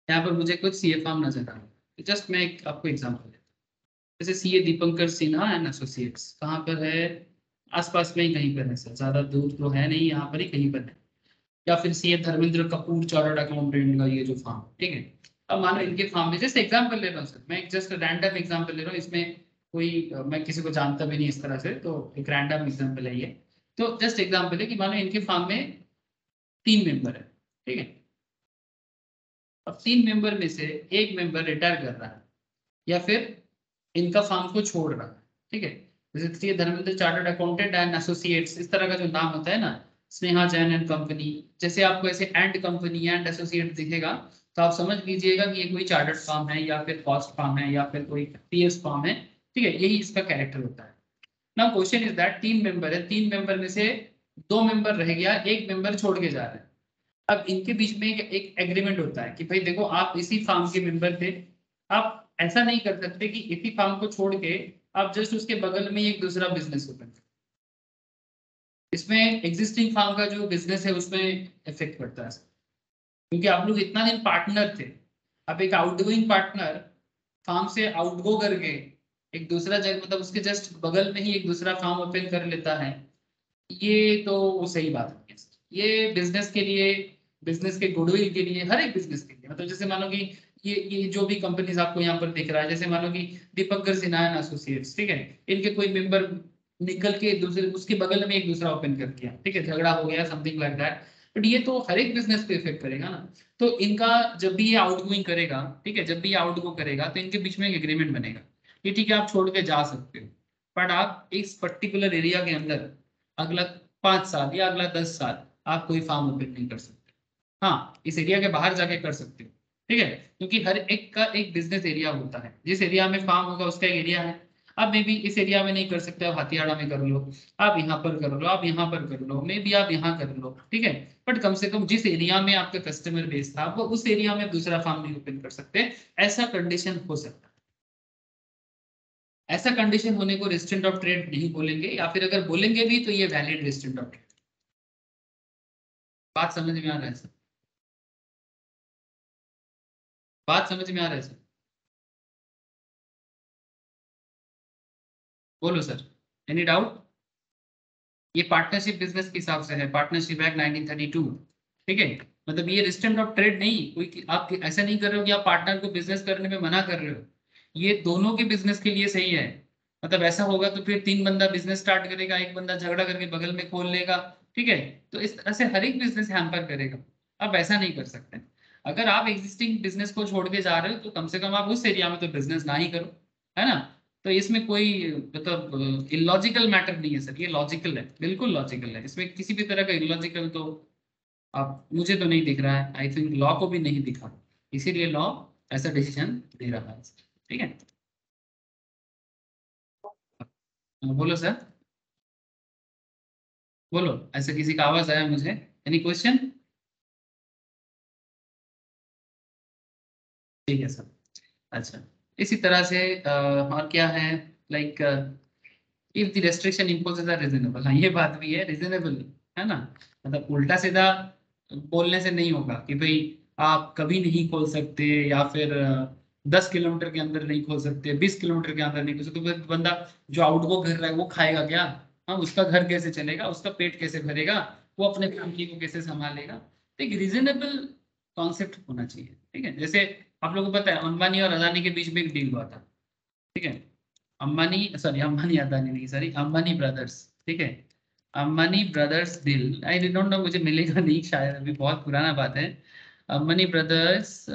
यहाँ पर मुझे कुछ सीए फार्म नजर आ रहा है। तो जस्ट मैं एक आपको एग्जांपल देता हूँ। जैसे CA Dipankar Sinha and associates कहाँ पर है? आसपास में ही कहीं पर है सर, ज्यादा दूर तो है नहीं, यहाँ पर ही कहीं पर है। या फिर CA Dharmendra Kapoor chartered accountant का ये जो फार्म, ठीक है। अब मानो इनके फार्म में जैसे एग्जांपल ले रहा हूँ सर, मैं जस्ट रैंडम एग्जांपल ले रहा हूँ, इसमें कोई मैं किसी को जानता भी नहीं इस तरह से, तो एक रैंडम एग्जांपल है ये। तो जस्ट एग्जांपल है कि मानो इनके फार्म में 3 मेंबर है, ठीक है। अब 3 मेंबर में से एक मेंबर रिटायर कर रहा है या फिर इनका फार्म को छोड़ रहा है, ठीक है। जैसे Shri Dharmendra chartered accountant and associates, इस तरह का जो नाम होता है ना, स्नेहा जैन एंड कंपनी, जैसे आपको ऐसे एंड कंपनी एंड एसोसिएट दिखेगा तो आप समझ लीजिएगा कि ये कोई चार्टर्ड फार्म है या फिर कॉस्ट फार्म है या फिर कोई पीएस फार्म है, ठीक है। यही इसका कैरेक्टर होता है। Now question is that 3 member है, 3 मेंबर में से 2 मेंबर रह गया, एक मेंबर छोड़ के जा रहा है। अब इनके बीच में एक एग्रीमेंट होता है कि भाई देखो आप इसी फार्म के मेंबर थे, आप ऐसा नहीं कर सकते कि इसी फार्म को छोड़ के आप जस्ट उसके बगल में एक दूसरा बिजनेस ओपन करें। इसमें एग्जिस्टिंग फार्म का जो बिजनेस है उसमें इफेक्ट पड़ता है, क्योंकि आप लोग इतना दिन पार्टनर थे। अब एक आउटगोइंग पार्टनर फार्म से आउटगो करके एक दूसरा जगह, मतलब उसके जस्ट बगल में ही एक दूसरा फार्म ओपन कर लेता है, ये तो सही बात नहीं है। ये बिजनेस के लिए, बिजनेस के गुडविल के लिए, हर एक बिजनेस के लिए, मतलब जैसे मानो कि ये जो भी कंपनीज आपको यहाँ पर दिख रहा है, जैसे मानो कि दीपंकर सिन्हा एंड एसोसिएट्स, ठीक है। इनके कोई मेंबर निकल के दूसरे उसके बगल में एक दूसरा ओपन कर दिया, ठीक है, झगड़ा हो गया, समथिंग लाइक दैट। बट ये तो हर एक बिजनेस पे इफेक्ट करेगा ना। तो इनका जब भी ये आउटगोइंग करेगा, ठीक है, जब भी ये आउटगो करेगा तो इनके बीच में एक एग्रीमेंट बनेगा कि ठीक है आप छोड़ के जा सकते हो, बट आप इस पर्टिकुलर एरिया के अंदर अगला 5 साल या अगला 10 साल आप कोई फार्म ओपन नहीं कर सकते। हाँ, इस एरिया के बाहर जाके कर सकते हो, ठीक है, क्योंकि हर एक का एक बिजनेस एरिया होता है। जिस एरिया में फार्म होगा उसका एक एरिया है। अब मे बी इस एरिया में नहीं कर सकते, आप हाथीआड़ा में कर लो, आप यहाँ पर कर लो, आप यहाँ पर कर लो, मे बी आप यहाँ कर लो, ठीक है। बट कम से कम जिस एरिया में आपका कस्टमर बेस था वो उस एरिया में दूसरा फार्म नहीं ओपन कर सकते, ऐसा कंडीशन हो सकता है। ऐसा कंडीशन होने को रेस्ट्रिक्ट ऑफ ट्रेड नहीं बोलेंगे, या फिर अगर बोलेंगे भी तो ये वैलिड रेस्ट्रिक्ट ऑफ ट्रेड। बात समझ में आ रहा है सर? बात समझ में आ रहा है सर? बोलो सर, एनी डाउट? ये पार्टनरशिप बिजनेस के हिसाब से है, पार्टनरशिप एक्ट 1932, ठीक है। मतलब ये रिस्ट्रिक्ट ऑफ ट्रेड नहीं, कोई आप ऐसा नहीं कर रहे हो कि आप पार्टनर को बिजनेस करने में मना कर रहे हो। ये दोनों के बिजनेस के लिए सही है। मतलब ऐसा होगा तो फिर 3 बंदा बिजनेस स्टार्ट करेगा, एक बंदा झगड़ा करके बगल में खोल लेगा, ठीक है। तो इस तरह से हर एक बिजनेस हैम्पर करेगा। आप ऐसा नहीं कर सकते। अगर आप एग्जिस्टिंग बिजनेस को छोड़ के जा रहे हो तो कम से कम आप उस एरिया में तो बिजनेस ना ही करो, है ना। तो इसमें कोई मतलब इलॉजिकल मैटर नहीं है सर, ये लॉजिकल है, बिल्कुल लॉजिकल है, इसमें किसी भी तरह का इलॉजिकल तो आप मुझे तो नहीं दिख रहा है, आई थिंक लॉ को भी नहीं दिखा, इसीलिए लॉ ऐसा डिसीजन दे रहा है। ठीक है, बोलो सर, बोलो, ऐसा किसी का आवाज आया मुझे, एनी क्वेश्चन? ठीक है सर। अच्छा, इसी तरह से और क्या है, like if the restriction imposes are reasonable, हाँ ये बात भी है, रीजनेबल है ना, मतलब उल्टा सीधा बोलने से नहीं होगा कि भाई आप कभी नहीं खोल सकते, या फिर 10 किलोमीटर के अंदर नहीं खोल सकते, 20 किलोमीटर के अंदर नहीं खोल सकते, तो फिर बंदा जो आउटगो कर रहा है वो खाएगा क्या? हाँ, उसका घर कैसे चलेगा, उसका पेट कैसे भरेगा, वो अपने फैमिली को कैसे संभालेगा? तो एक रीजनेबल कॉन्सेप्ट होना चाहिए। ठीक है, जैसे आप लोगों को पता है अंबानी और अदानी के बीच में एक डील हुआ था। ठीक है, अंबानी अदानी नहीं, सॉरी, अंबानी ब्रदर्स। ठीक है, Ambani brothers deal, I don't know, मुझे मिलेगा नहीं शायद, अभी बहुत पुराना बात है। अंबानी ब्रदर्स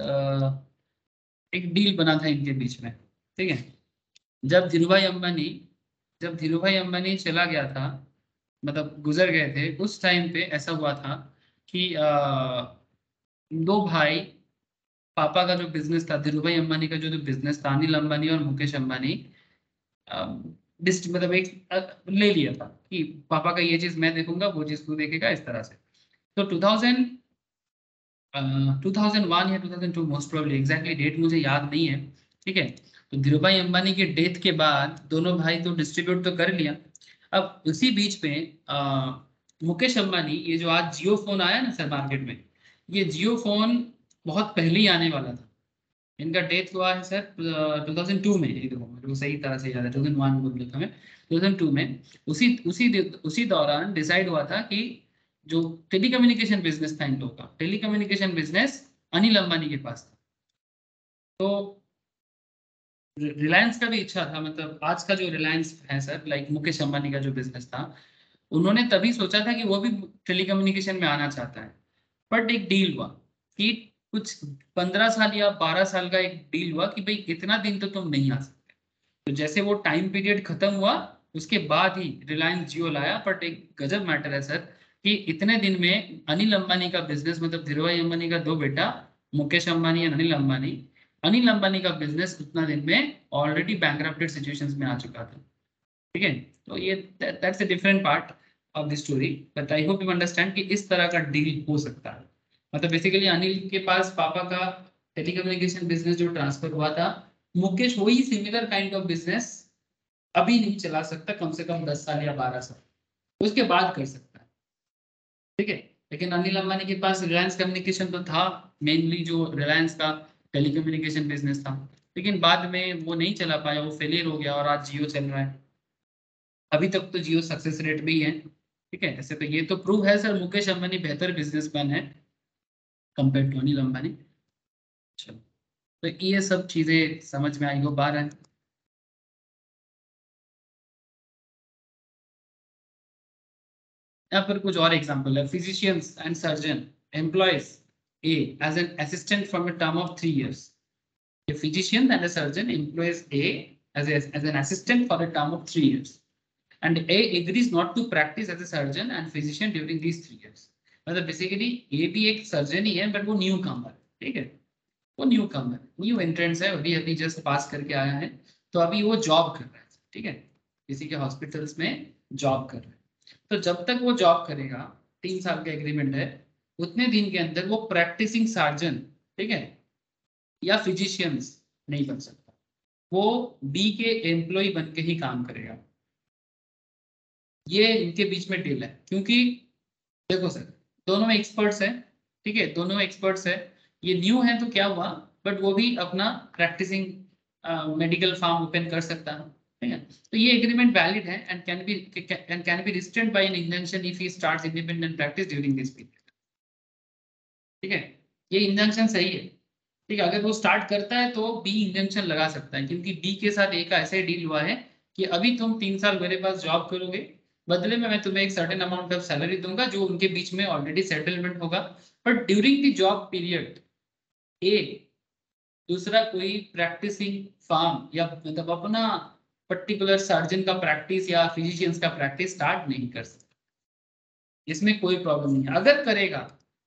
एक डील बना था इनके बीच में। ठीक है, जब धीरूभाई अंबानी जब धीरूभाई अंबानी चला गया था, मतलब गुजर गए थे, उस टाइम पे ऐसा हुआ था कि दो भाई, पापा का जो बिजनेस था, धीरूभाई अंबानी का जो बिजनेस था, अनिल अंबानी और मुकेश अंबानी, मतलब एक ले लिया था कि पापा का ये चीज मैं देखूंगा, वो चीज तू देखेगा, इस तरह से। तो 2001 या 2002, मोस्ट प्रोबेबली, एग्जैक्टली डेट मुझे याद नहीं है। ठीक है, तो धीरूभाई अंबानी के डेथ के बाद दोनों भाई तो डिस्ट्रीब्यूट तो कर लिया। अब उसी बीच में मुकेश अंबानी, ये जो आज जियो फोन आया ना सर मार्केट में, ये जियो फोन बहुत पहले ही आने वाला था। इनका डेथ हुआ है सर 2002 में, ये देखो मेरे को सही तरह से याद है, 2001 बोल रहा था मैं, 2002 में। उसी उसी उसी दौरान डिसाइड हुआ था कि जो टेलीकम्युनिकेशन बिजनेस था इन लोगों का, टेलीकम्युनिकेशन बिजनेस अनिल अंबानी के पास था। तो रिलायंस का भी इच्छा था, मतलब आज का जो रिलायंस है सर, लाइक मुकेश अंबानी का जो बिजनेस था, उन्होंने तभी सोचा था कि वो भी टेलीकम्युनिकेशन में आना चाहता है। बट एक डील हुआ कि कुछ 15 साल या 12 साल का एक डील हुआ कि भाई इतना दिन तो तुम नहीं आ सकते। तो जैसे वो टाइम पीरियड खत्म हुआ, उसके बाद ही रिलायंस जियो लाया। बट एक गजब मैटर है सर कि इतने दिन में अनिल अंबानी का बिजनेस, मतलब धीरूभाई अंबानी का दो बेटा, मुकेश अंबानी और अनिल अंबानी का बिजनेस उतना दिन में ऑलरेडी बैंकरप्टेड सिचुएशंस में आ चुका था। ठीक है, तो ये that's a different part of the story, but I hope you understand कि इस तरह का डील हो सकता है। मतलब बेसिकली अनिल के पास पापा का टेलीकम्युनिकेशन बिजनेस जो ट्रांसफर हुआ था, मुकेश वही सिमिलर काइंड ऑफ बिजनेस अभी नहीं चला सकता, कम से कम 10 साल या 12 साल उसके बाद कर सकता है। ठीक है, लेकिन अनिल अंबानी के पास रिलायंस कम्युनिकेशन तो था, मेनली जो रिलायंस का टेलीकम्युनिकेशन बिजनेस था, लेकिन बाद में वो नहीं चला पाया, वो फेलियर हो गया, और आज जियो चल रहा है। अभी तक तो जियो सक्सेस रेट भी है। ठीक है, ऐसे तो ये तो प्रूव है सर, मुकेश अंबानी बेहतर बिजनेसमैन है कंपेयर टू अनिल अंबानी। चलो, तो ये सब चीजें समझ में आई हो पा रहा है। यहाँ पर कुछ और एग्जांपल है, physicians and surgeon employs a as an assistant from a term of 3 years. A physician and a surgeon employs A as an assistant for a term of 3 years. And A agrees not to practice as a surgeon and physician during these 3 years. मतलब basically ए भी एक surgeon ही है, but वो new कमर। ठीक है, वो new कमर, new entrance है, अभी अभी जस्ट पास करके आया है, तो अभी वो जॉब कर रहा है। ठीक है, किसी के हॉस्पिटल्स में जॉब कर रहा है। तो जब तक वो जॉब करेगा, 3 साल का एग्रीमेंट है, उतने दिन के अंदर वो प्रैक्टिसिंग सर्जन, ठीक है, या फिजिशियंस नहीं बन सकता, वो बी के एम्प्लॉय बन के ही काम करेगा। ये इनके बीच में डील है, क्योंकि देखो सर, दोनों एक्सपर्ट्स हैं। ठीक है, दोनों एक्सपर्ट्स है, ये न्यू है तो क्या हुआ, बट वो भी अपना प्रैक्टिसिंग मेडिकल फार्म ओपन कर सकता है। ठीक है, तो ये एग्रीमेंट वैलिड है and can be restrained by an injunction if he starts independent practice during this period. ठीक है, ये इंजंक्शन सही है। ठीक है, अगर वो स्टार्ट करता है तो बी इंजंक्शन लगा सकता है, क्योंकि बी के साथ एक ऐसे डील हुआ है कि अभी तुम 3 साल मेरे पास जॉब करोगे, बदले में मैं तुम्हें एक सर्टेन अमाउंट ऑफ सैलरी दूंगा, जो उनके बीच में ऑलरेडी सेटलमेंट होगा। But during the job period a दूसरा कोई प्रैक्टिसिंग फार्म या मतलब अपना पर्टिकुलर सर्जन का प्रैक्टिस या फिजिशियंस का प्रैक्टिस स्टार्ट नहीं कर सकता। इसमें कोई प्रॉब्लम नहीं है। अगर करेगा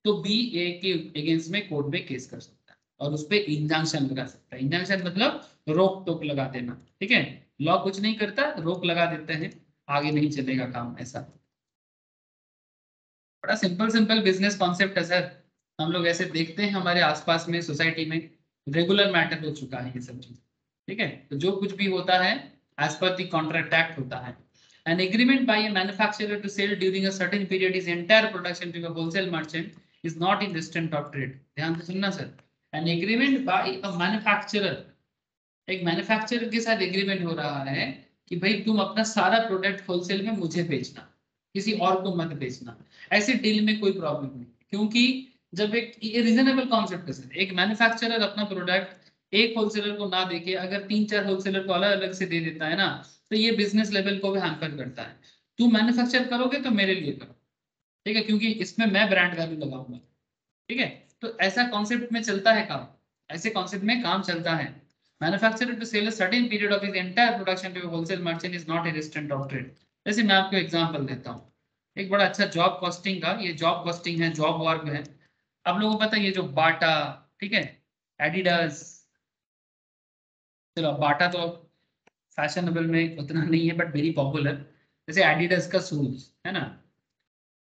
तो BA के अगेंस्ट में कोर्ट में केस कर सकता है और उस पर इंजंक्शन लगा सकता है। इंजंक्शन मतलब रोक टोक लगा देना, ठीक है। लॉ कुछ नहीं करता, रोक लगा देते हैं, आगे नहीं चलेगा काम। ऐसा बड़ा सिंपल सिंपल बिजनेस कॉन्सेप्ट है सर। हम लोग ऐसे देखते हैं हमारे आसपास में, सोसाइटी में रेगुलर मैटर हो चुका है ये सब चीज, ठीक है। तो जो कुछ भी होता है as per the contract act होता है। An agreement by a manufacturer to sell during a certain period his entire production to a wholesale merchant is not in restraint of trade. ध्यान से सुनना sir. An agreement by a manufacturer, एक manufacturer के साथ agreement हो रहा है कि भाई तुम अपना सारा प्रोडक्ट होलसेल में मुझे बेचना, किसी और को मत बेचना। ऐसे डील में कोई प्रॉब्लम नहीं, क्योंकि जब एक रीजनेबल कॉन्सेप्ट है सर। एक मैन्युफैक्चरर अपना प्रोडक्ट एक होलसेलर को ना देके अगर 3-4 होलसेलर को अलग अलग से दे देता है ना, तो ये बिजनेस लेवल को भी हैम्पर करता है। तुम मैन्युफैक्चर करोगे तो मेरे लिए करो, ठीक है, क्योंकि इसमें मैं ब्रांड वैल्यू लगाऊंगा, ठीक है। तो ऐसा कॉन्सेप्ट में चलता है काम, ऐसे कॉन्सेप्ट में काम चलता है। Manufacturer to sell a certain period of his entire production to a wholesale merchant is not a restaurant of trade. जैसे मैं आपको एग्जांपल देता हूँ, एक बड़ा अच्छा जॉब कॉस्टिंग का, ये जॉब कॉस्टिंग है, जॉब वर्क है। आप लोगों को पता है ये जो बाटा, ठीक है, एडिडास, चलो बाटा तो फैशनेबल में उतना नहीं है बट वेरी पॉपुलर। जैसे एडिडास का शूज है ना,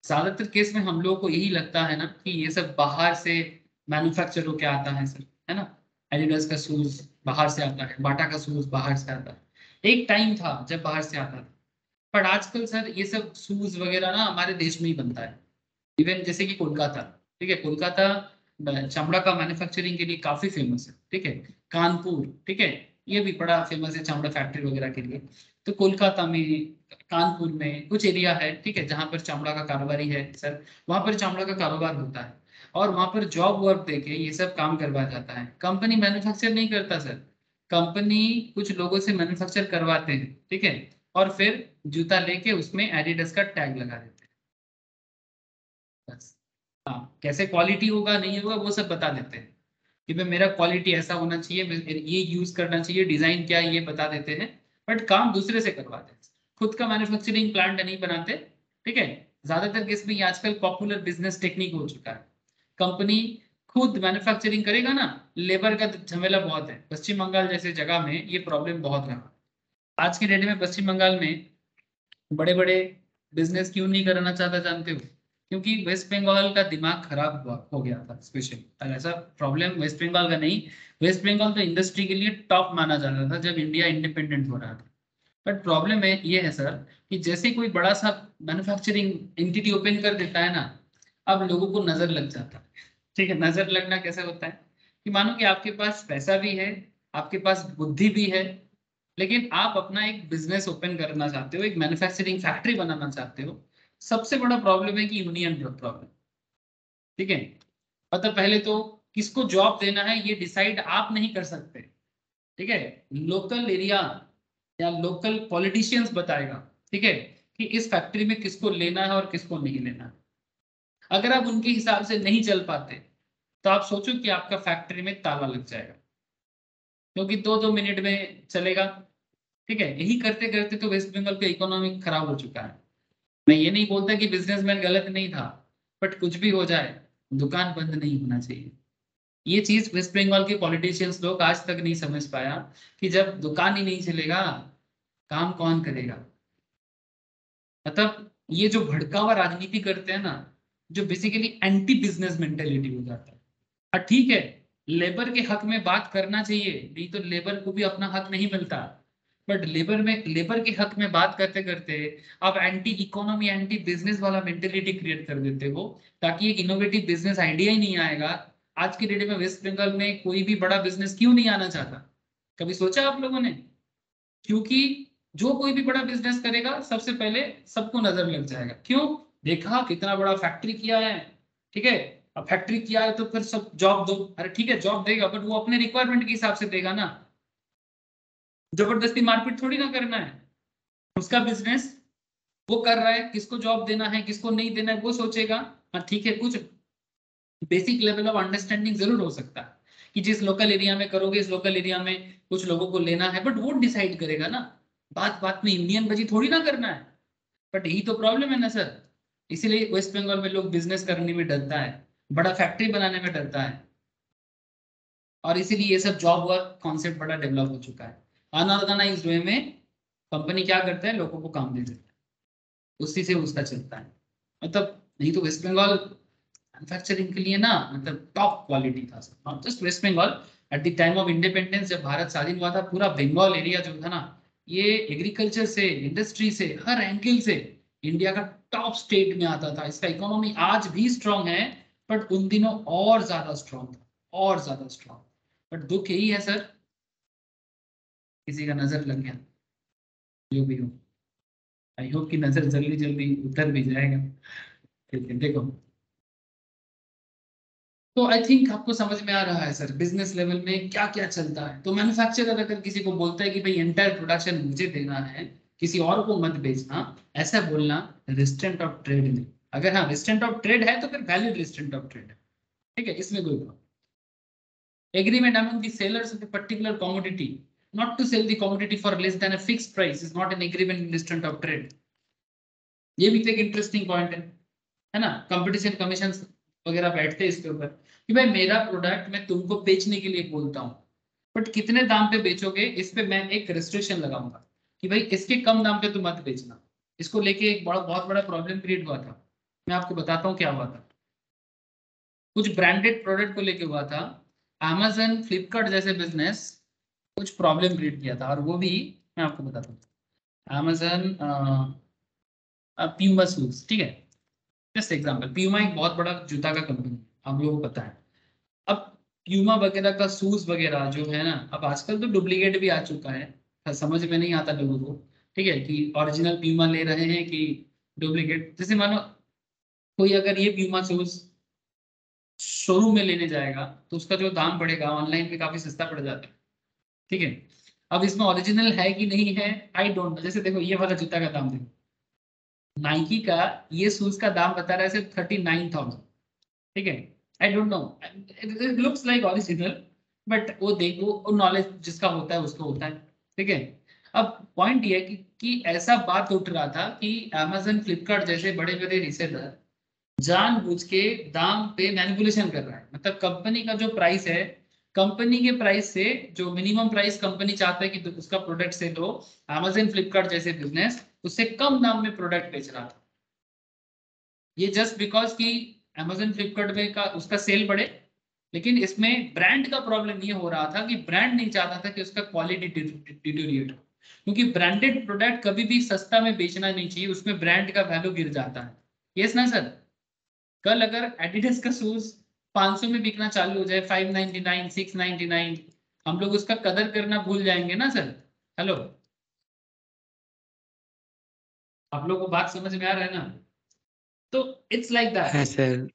ज्यादातर केस में हम लोगों को यही लगता है ना कि ये सब बाहर से मैन्युफैक्चर होके आता है सर, है ना। एडिडास का शूज बाहर से आता है, बाटा का शूज बाहर से आता है। एक टाइम था जब बाहर से आता था, पर आजकल सर ये सब शूज वगैरह ना हमारे देश में ही बनता है। इवन जैसे कि कोलकाता, ठीक है, कोलकाता चमड़ा का मैन्युफैक्चरिंग के लिए काफी फेमस है, ठीक है। कानपुर, ठीक है, ये भी बड़ा फेमस है चमड़ा फैक्ट्री वगैरह के लिए। तो कोलकाता में, कानपुर में कुछ एरिया है, ठीक है, जहां पर चमड़ा का कारोबारी है सर, वहां पर चमड़ा का कारोबार होता है और वहां पर जॉब वर्क देके ये सब काम करवाया जाता है। कंपनी मैन्युफैक्चर नहीं करता सर, कंपनी कुछ लोगों से मैन्युफैक्चर करवाते हैं, ठीक है, और फिर जूता लेके उसमें एडिडास का टैग लगा देते हैं बस। हाँ, कैसे क्वालिटी होगा नहीं होगा वो सब बता देते हैं कि भाई मेरा क्वालिटी ऐसा होना चाहिए, ये यूज करना चाहिए, डिजाइन क्या है ये बता देते हैं। बट काम दूसरे से करवाते हैं, खुद का मैन्युफैक्चरिंग प्लांट नहीं बनाते, ठीक है। ज्यादातर केस में ये आजकल पॉपुलर बिजनेस टेक्निक हो चुका है। कंपनी खुद मैन्युफैक्चरिंग करेगा ना, लेबर का झमेला बहुत है। पश्चिम बंगाल जैसे जगह में ये प्रॉब्लम बहुत रहा। आज के डेट में पश्चिम बंगाल में बड़े बड़े बिजनेस क्यों नहीं करना चाहता जानते हो? क्योंकि वेस्ट बंगाल का दिमाग खराब हुआ हो गया था स्पेशली। और ऐसा प्रॉब्लम वेस्ट बंगाल का नहीं, वेस्ट बंगाल तो इंडस्ट्री के लिए टॉप माना जाता था जब इंडिया इंडिपेंडेंट हो रहा था। बट प्रॉब्लम है ये है सर कि जैसे कोई बड़ा सा मैन्युफैक्चरिंग एंटिटी ओपन कर देता है ना, अब लोगों को नजर लग जाता है, ठीक है। नजर लगना कैसे होता है कि मानो कि आपके पास पैसा भी है, आपके पास बुद्धि भी है, लेकिन आप अपना एक बिजनेस ओपन करना चाहते हो, एक मैन्युफैक्चरिंग फैक्ट्री बनाना चाहते हो। सबसे बड़ा प्रॉब्लम है कि यूनियन प्रॉब्लम, ठीक है। मतलब पहले तो किसको जॉब देना है ये डिसाइड आप नहीं कर सकते, ठीक है। लोकल एरिया या लोकल पॉलिटिशियंस बताएगा, ठीक है, कि इस फैक्ट्री में किसको लेना है और किसको नहीं लेना है। अगर आप उनके हिसाब से नहीं चल पाते तो आप सोचो कि आपका फैक्ट्री में ताला लग जाएगा, क्योंकि 2-2 मिनट में चलेगा, ठीक है। यही करते करते तो वेस्ट बंगाल का इकोनॉमी खराब हो चुका है। मैं ये नहीं बोलता कि बिजनेसमैन गलत नहीं था, बट कुछ भी हो जाए दुकान बंद नहीं होना चाहिए। ये चीज वेस्ट बंगाल के पॉलिटिशियंस लोग आज तक नहीं समझ पाया कि जब दुकान ही नहीं चलेगा काम कौन करेगा। मतलब ये जो भड़कावा राजनीति करते हैं ना, जो बेसिकली एंटी बिजनेस मेंटेलिटी हो जाता है। ठीक है, लेबर के हक में बात करना चाहिए, नहीं तो लेबर को भी अपना हक नहीं मिलता। बट लेबर के हक में बात करते करते आप एंटी इकोनॉमी एंटी बिजनेस वाला मेंटेलिटी क्रिएट कर देते हो, ताकि एक इनोवेटिव बिजनेस आइडिया ही नहीं आएगा। आज के डेट में वेस्ट बंगाल में कोई भी बड़ा बिजनेस क्यों नहीं आना चाहता? कभी सोचा आप लोगों ने? क्योंकि जो कोई भी बड़ा बिजनेस करेगा सबसे पहले सबको नजर लग जाएगा। क्यों? देखा कितना बड़ा फैक्ट्री किया है, ठीक है, अब फैक्ट्री किया है तो फिर सब जॉब दो। अरे ठीक है जॉब देगा, बट वो अपने रिक्वायरमेंट के हिसाब से देगा ना, जबरदस्ती मारपीट थोड़ी ना करना है। उसका बिजनेस वो कर रहा है, किसको जॉब देना है किसको नहीं देना है वो सोचेगा। हाँ ठीक है, कुछ बेसिक लेवल ऑफ अंडरस्टैंडिंग जरूर हो सकता है कि जिस लोकल एरिया में करोगे इस लोकल एरिया में कुछ लोगों को लेना है, बट वो डिसाइड करेगा ना। बात बात में यूनियन बजी थोड़ी ना करना है, बट यही तो प्रॉब्लम है ना सर। इसीलिए वेस्ट बंगाल में लोग बिजनेस करने में डरता है, बड़ा फैक्ट्री बनाने में डरता है, और इसीलिए ये सब जॉब वर्क कॉन्सेप्ट बड़ा डेवलप हो चुका है। अनऑर्गेनाइज वे में कंपनी क्या करता है, लोगों को काम दे देता है, उसी से उसका चलता है। मतलब नहीं तो वेस्ट बंगाल मैन्युफैक्चरिंग के लिए ना मतलब टॉप क्वालिटी था sir, not just West Bengal. At the time of independence जब भारत स्वाधीन हुआ था, पूरा बंगाल एरिया जो था ना, ये एग्रीकल्चर से, इंडस्ट्री से, हर एंगल से इंडिया का टॉप स्टेट में आता था। इसका इकोनॉमी आज भी स्ट्रांग है, बट उन दिनों और ज्यादा स्ट्रांग था, और ज्यादा स्ट्रांग। बट दुख यही है सर, किसी का नजर लग गया, जो भी हो। आई होप की नजर जल्दी जल्दी उतर भी जाएगा। ठीक है, देखो, तो आई थिंक आपको समझ में आ रहा है सर बिजनेस लेवल में क्या क्या चलता है। तो मैन्युफैक्चरर अगर किसी को बोलता है कि भाई एंटायर प्रोडक्शन मुझे देना है, किसी और को मत बेचना, ऐसा बोलना रिस्ट्रेंट ऑफ ट्रेड नहीं। अगर हाँ रिस्ट्रेंट ऑफ ट्रेड है तो फिर वैलिड रिस्ट्रेंट ऑफ ट्रेड है, ठीक है, इसमें कोई problem. Agreement among the sellers of a particular commodity not to sell the commodity for less than a fixed price is not an agreement in restraint of trade। ये भी तो एक interesting point है ना। कंपटीशन कमीशन वगैरह बैठते हैं इसके ऊपर कि भाई मेरा प्रोडक्ट मैं तुमको बेचने के लिए बोलता हूँ, बट कितने दाम पे बेचोगे इस पे मैं एक रेस्ट्रिक्शन लगाऊंगा कि भाई इसके कम दाम पे तुम मत बेचना। इसको लेके एक बहुत बड़ा प्रॉब्लम क्रिएट हुआ था। मैं आपको बताता हूँ क्या हुआ था। कुछ ब्रांडेड प्रोडक्ट को लेके हुआ था। Amazon फ्लिपकार्ट जैसे बिजनेस कुछ प्रॉब्लम क्रिएट किया था, और वो भी मैं आपको बताता हूँ। Amazon प्यूमा शूज, ठीक है, जस्ट एग्जांपल। प्यूमा एक बहुत बड़ा जूता का कंपनी है, आप लोगों को पता है। अब प्यूमा वगैरह का शूज वगैरह जो है ना, अब आजकल तो डुप्लीकेट भी आ चुका है, समझ में नहीं आता लोगों को, ठीक है, कि ओरिजिनल प्यूमा ले रहे हैं कि डुप्लीकेट। जैसे मानो कोई अगर ये प्यूमा शूज शोरूम में लेने जाएगा तो उसका जो दाम पड़ेगा ऑनलाइन पे काफी सस्ता पड़ जाता है, ठीक है। अब इसमें ओरिजिनल है कि नहीं है, आई डोंट नो। जैसे देखो ये वाला जूता का दाम देखो, नाइकी का ये शूज का दाम बता रहा है सिर्फ 39,000, ठीक है। I don't know, it looks like original, but वो देखो नॉलेज जिसका होता है उसको होता है, ठीक है। अब पॉइंट ये है कि ऐसा बात उठ रहा था कि Amazon फ्लिपकार्ट जैसे बड़े बड़े रिसेलर जानबूझ के दाम पे मैनिपुलेशन कर रहा है। मतलब कंपनी का जो प्राइस है, कंपनी के प्राइस से जो मिनिमम प्राइस कंपनी चाहता है कि तो उसका प्रोडक्ट से लो, Amazon फ्लिपकार्ट जैसे बिजनेस उससे कम दाम में प्रोडक्ट बेच रहा था। ये जस्ट बिकॉज कि Amazon फ्लिपकार्ट में का उसका सेल बढ़े। लेकिन इसमें ब्रांड का प्रॉब्लम ये हो रहा था कि ब्रांड नहीं चाहता था कि उसका क्वालिटी डिटोरिएट हो, क्योंकि ब्रांडेड प्रोडक्ट कभी भी सस्ता में बेचना नहीं चाहिए, उसमें ब्रांड का वैल्यू गिर जाता है। यस ना सर। कल अगर एडिडास का शूज 500 में बिकना चालू हो जाए, 599 699, हम लोग उसका कदर करना भूल जाएंगे ना सर। हेलो, आप लोग को बात समझ में आ रहा है ना। तो इट्स लाइक दैट, हाँ सर।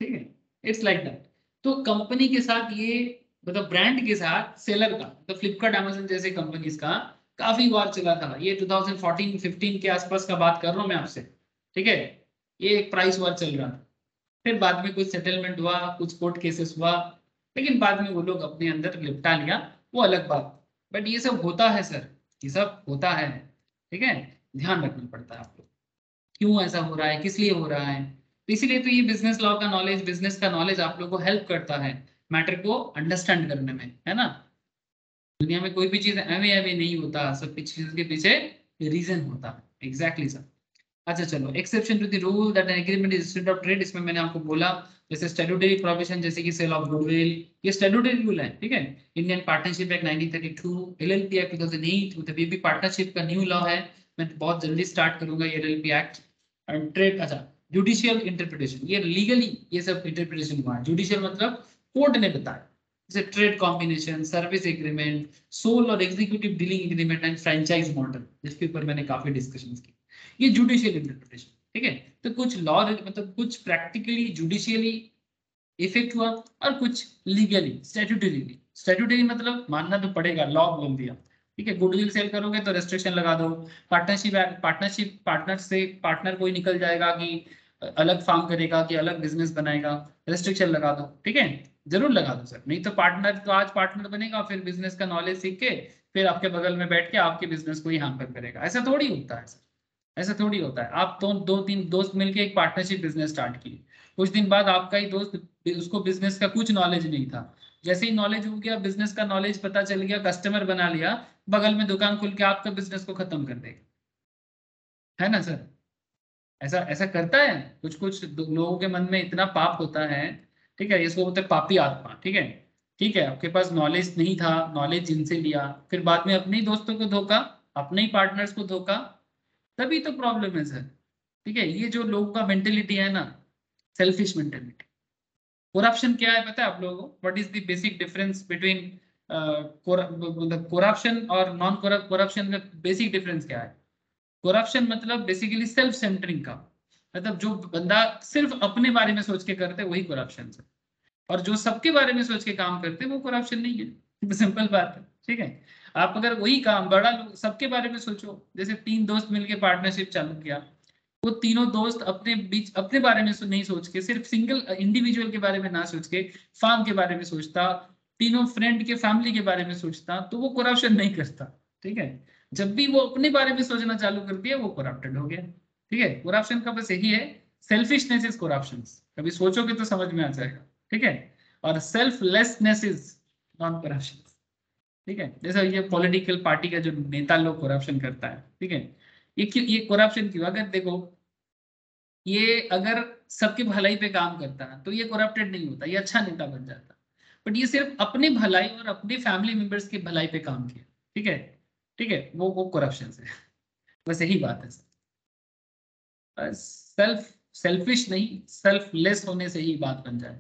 ठीक है, इट्स लाइक दैट। तो कंपनी के साथ ये, मतलब ब्रांड के साथ सेलर का, तो फ्लिपकार्ट Amazon जैसे कंपनीज का काफी वार चला था। ये 2014-15 के आसपास का बात कर रहा हूँ मैं आपसे, ठीक है। ये एक प्राइस वार चल रहा था, फिर बाद में कुछ सेटलमेंट हुआ, कुछ कोर्ट केसेस हुआ, लेकिन बाद में वो लोग अपने अंदर निपटा लिया, वो अलग बात। बट ये सब होता है सर, ये सब होता है, ठीक है। ध्यान रखना पड़ता है आपको, क्यों ऐसा हो रहा है, किस लिए हो रहा है। तो इसीलिए तो ये बिजनेस लॉ का नॉलेज, बिजनेस का नॉलेज आप लोग को हेल्प करता है मैटर को अंडरस्टैंड करने में, है ना। दुनिया में कोई भी चीज एवे एवे नहीं होता, सब चीज के पीछे रीजन होता है। Exactly sir. अच्छा चलो, exception to the rule that an agreement is state of trade, इसमें मैंने आपको बोला जैसे स्टैट्यूटरी प्रोविजन, जैसे कि सेल ऑफ गुडविल, ये स्टैट्यूटरी रूल है, ठीक है। Indian Partnership Act 1932, LLP Act 2008, मतलब ये भी पार्टनरशिप का न्यू लॉ है। मैं बहुत जल्दी स्टार्ट करूंगा ये एलएलपी एक्ट। ट्रेड, अच्छा, जुडिशियल इंटरप्रिटेशन, ये लीगली ये सब इंटरप्रिटेशन हुआ है। जुडिशियल मतलब कोर्ट ने बताया, जैसे trade combination, service agreement, sole और exclusive dealing agreement and franchise model, जिसके ऊपर मैंने काफी डिस्कशन की। ये जुडिशियल इंटरप्रिटेशन, ठीक है। तो कुछ लॉ मतलब कुछ प्रैक्टिकली जुडिशियली इफेक्ट हुआ, और कुछ लीगली स्टैट्यूटरी। स्टैट्यूटरी मतलब मानना तो पड़ेगा, लॉ बोल दिया, ठीक है। गुडविल सेल करोगे तो रेस्ट्रिक्शन लगा दो। पार्टनरशिप पार्टनर से पार्टनर कोई निकल जाएगा कि अलग फार्म करेगा कि अलग बिजनेस बनाएगा, रेस्ट्रिक्शन लगा दो, ठीक है। जरूर लगा दो सर, नहीं तो पार्टनर तो आज पार्टनर बनेगा, फिर बिजनेस का नॉलेज सीख के फिर आपके बगल में बैठ के आपके बिजनेस को ही हैम्पर करेगा। ऐसा थोड़ी होता है सर, ऐसा थोड़ी होता है। आप दो तीन दोस्त मिलके एक पार्टनरशिप बिजनेस स्टार्ट किए, कुछ दिन बाद आपका ही दोस्त, उसको बिजनेस का कुछ नॉलेज नहीं था, जैसे ही नॉलेज हो गया, बिजनेस का नॉलेज पता चल गया, कस्टमर बना लिया, बगल में दुकान खोल के आपका बिजनेस को खत्म कर देगा, है ना सर? ऐसा ऐसा करता है। कुछ कुछ लोगों के मन में इतना पाप होता है, ठीक है, इसको बोलते हैं पापी आत्मा, ठीक है। ठीक है, आपके पास नॉलेज नहीं था, नॉलेज जिनसे लिया, फिर बाद में अपने ही दोस्तों को धोखा, अपने ही पार्टनर्स को धोखा, तभी तो प्रॉब्लम है सर। ठीक है, ये जो लोगों का मेंटेलिटी है ना, सेल्फिश मेंटेलिटी। करप्शन क्या है पता है आप लोगों को? What is the basic difference between corruption और नॉन करप्शन का बेसिक डिफरेंस क्या है? करप्शन मतलब बेसिकली सेल्फ सेंटरिंग का, मतलब जो बंदा सिर्फ अपने बारे में सोच के करते वही करप्शन है, और जो सबके बारे में सोच के काम करते वो करप्शन नहीं है। सिंपल बात है, ठीक है। आप अगर वही काम बड़ा लोग सबके बारे में सोचो, जैसे तीन दोस्त मिलकर पार्टनरशिप चालू किया, वो तीनों दोस्त अपने बीच अपने बारे में नहीं सोच के, सिर्फ सिंगल इंडिविजुअल के बारे में ना सोच के फार्म के बारे में सोचता, तीनों फ्रेंड के फैमिली के बारे में सोचता, तो वो करप्शन नहीं करता। ठीक है, जब भी वो अपने बारे में सोचना चालू कर दिया वो करप्टेड हो गया। ठीक है, करप्शन का बस यही है, सेल्फिशनेस इज करप्शन। कभी सोचोगे तो समझ में आ जाएगा, ठीक है। और सेल्फलेसनेस इज नॉन करप्शन। ठीक है, जैसे ये पॉलिटिकल पार्टी का जो नेता लोग करप्शन करता है, ठीक है, ये क्यों, ये करप्शन क्यों? अगर देखो, ये अगर सबकी भलाई पे काम करता है तो ये करप्टेड नहीं होता, ये अच्छा नेता बन जाता। बट ये सिर्फ अपनी भलाई और अपने फैमिली मेंबर्स की भलाई पे काम किया, ठीक है, ठीक है, वो करप्शन है। बस यही बात है सर, सेल्फिश नहीं, सेल्फलेस होने से ही बात बन जाए।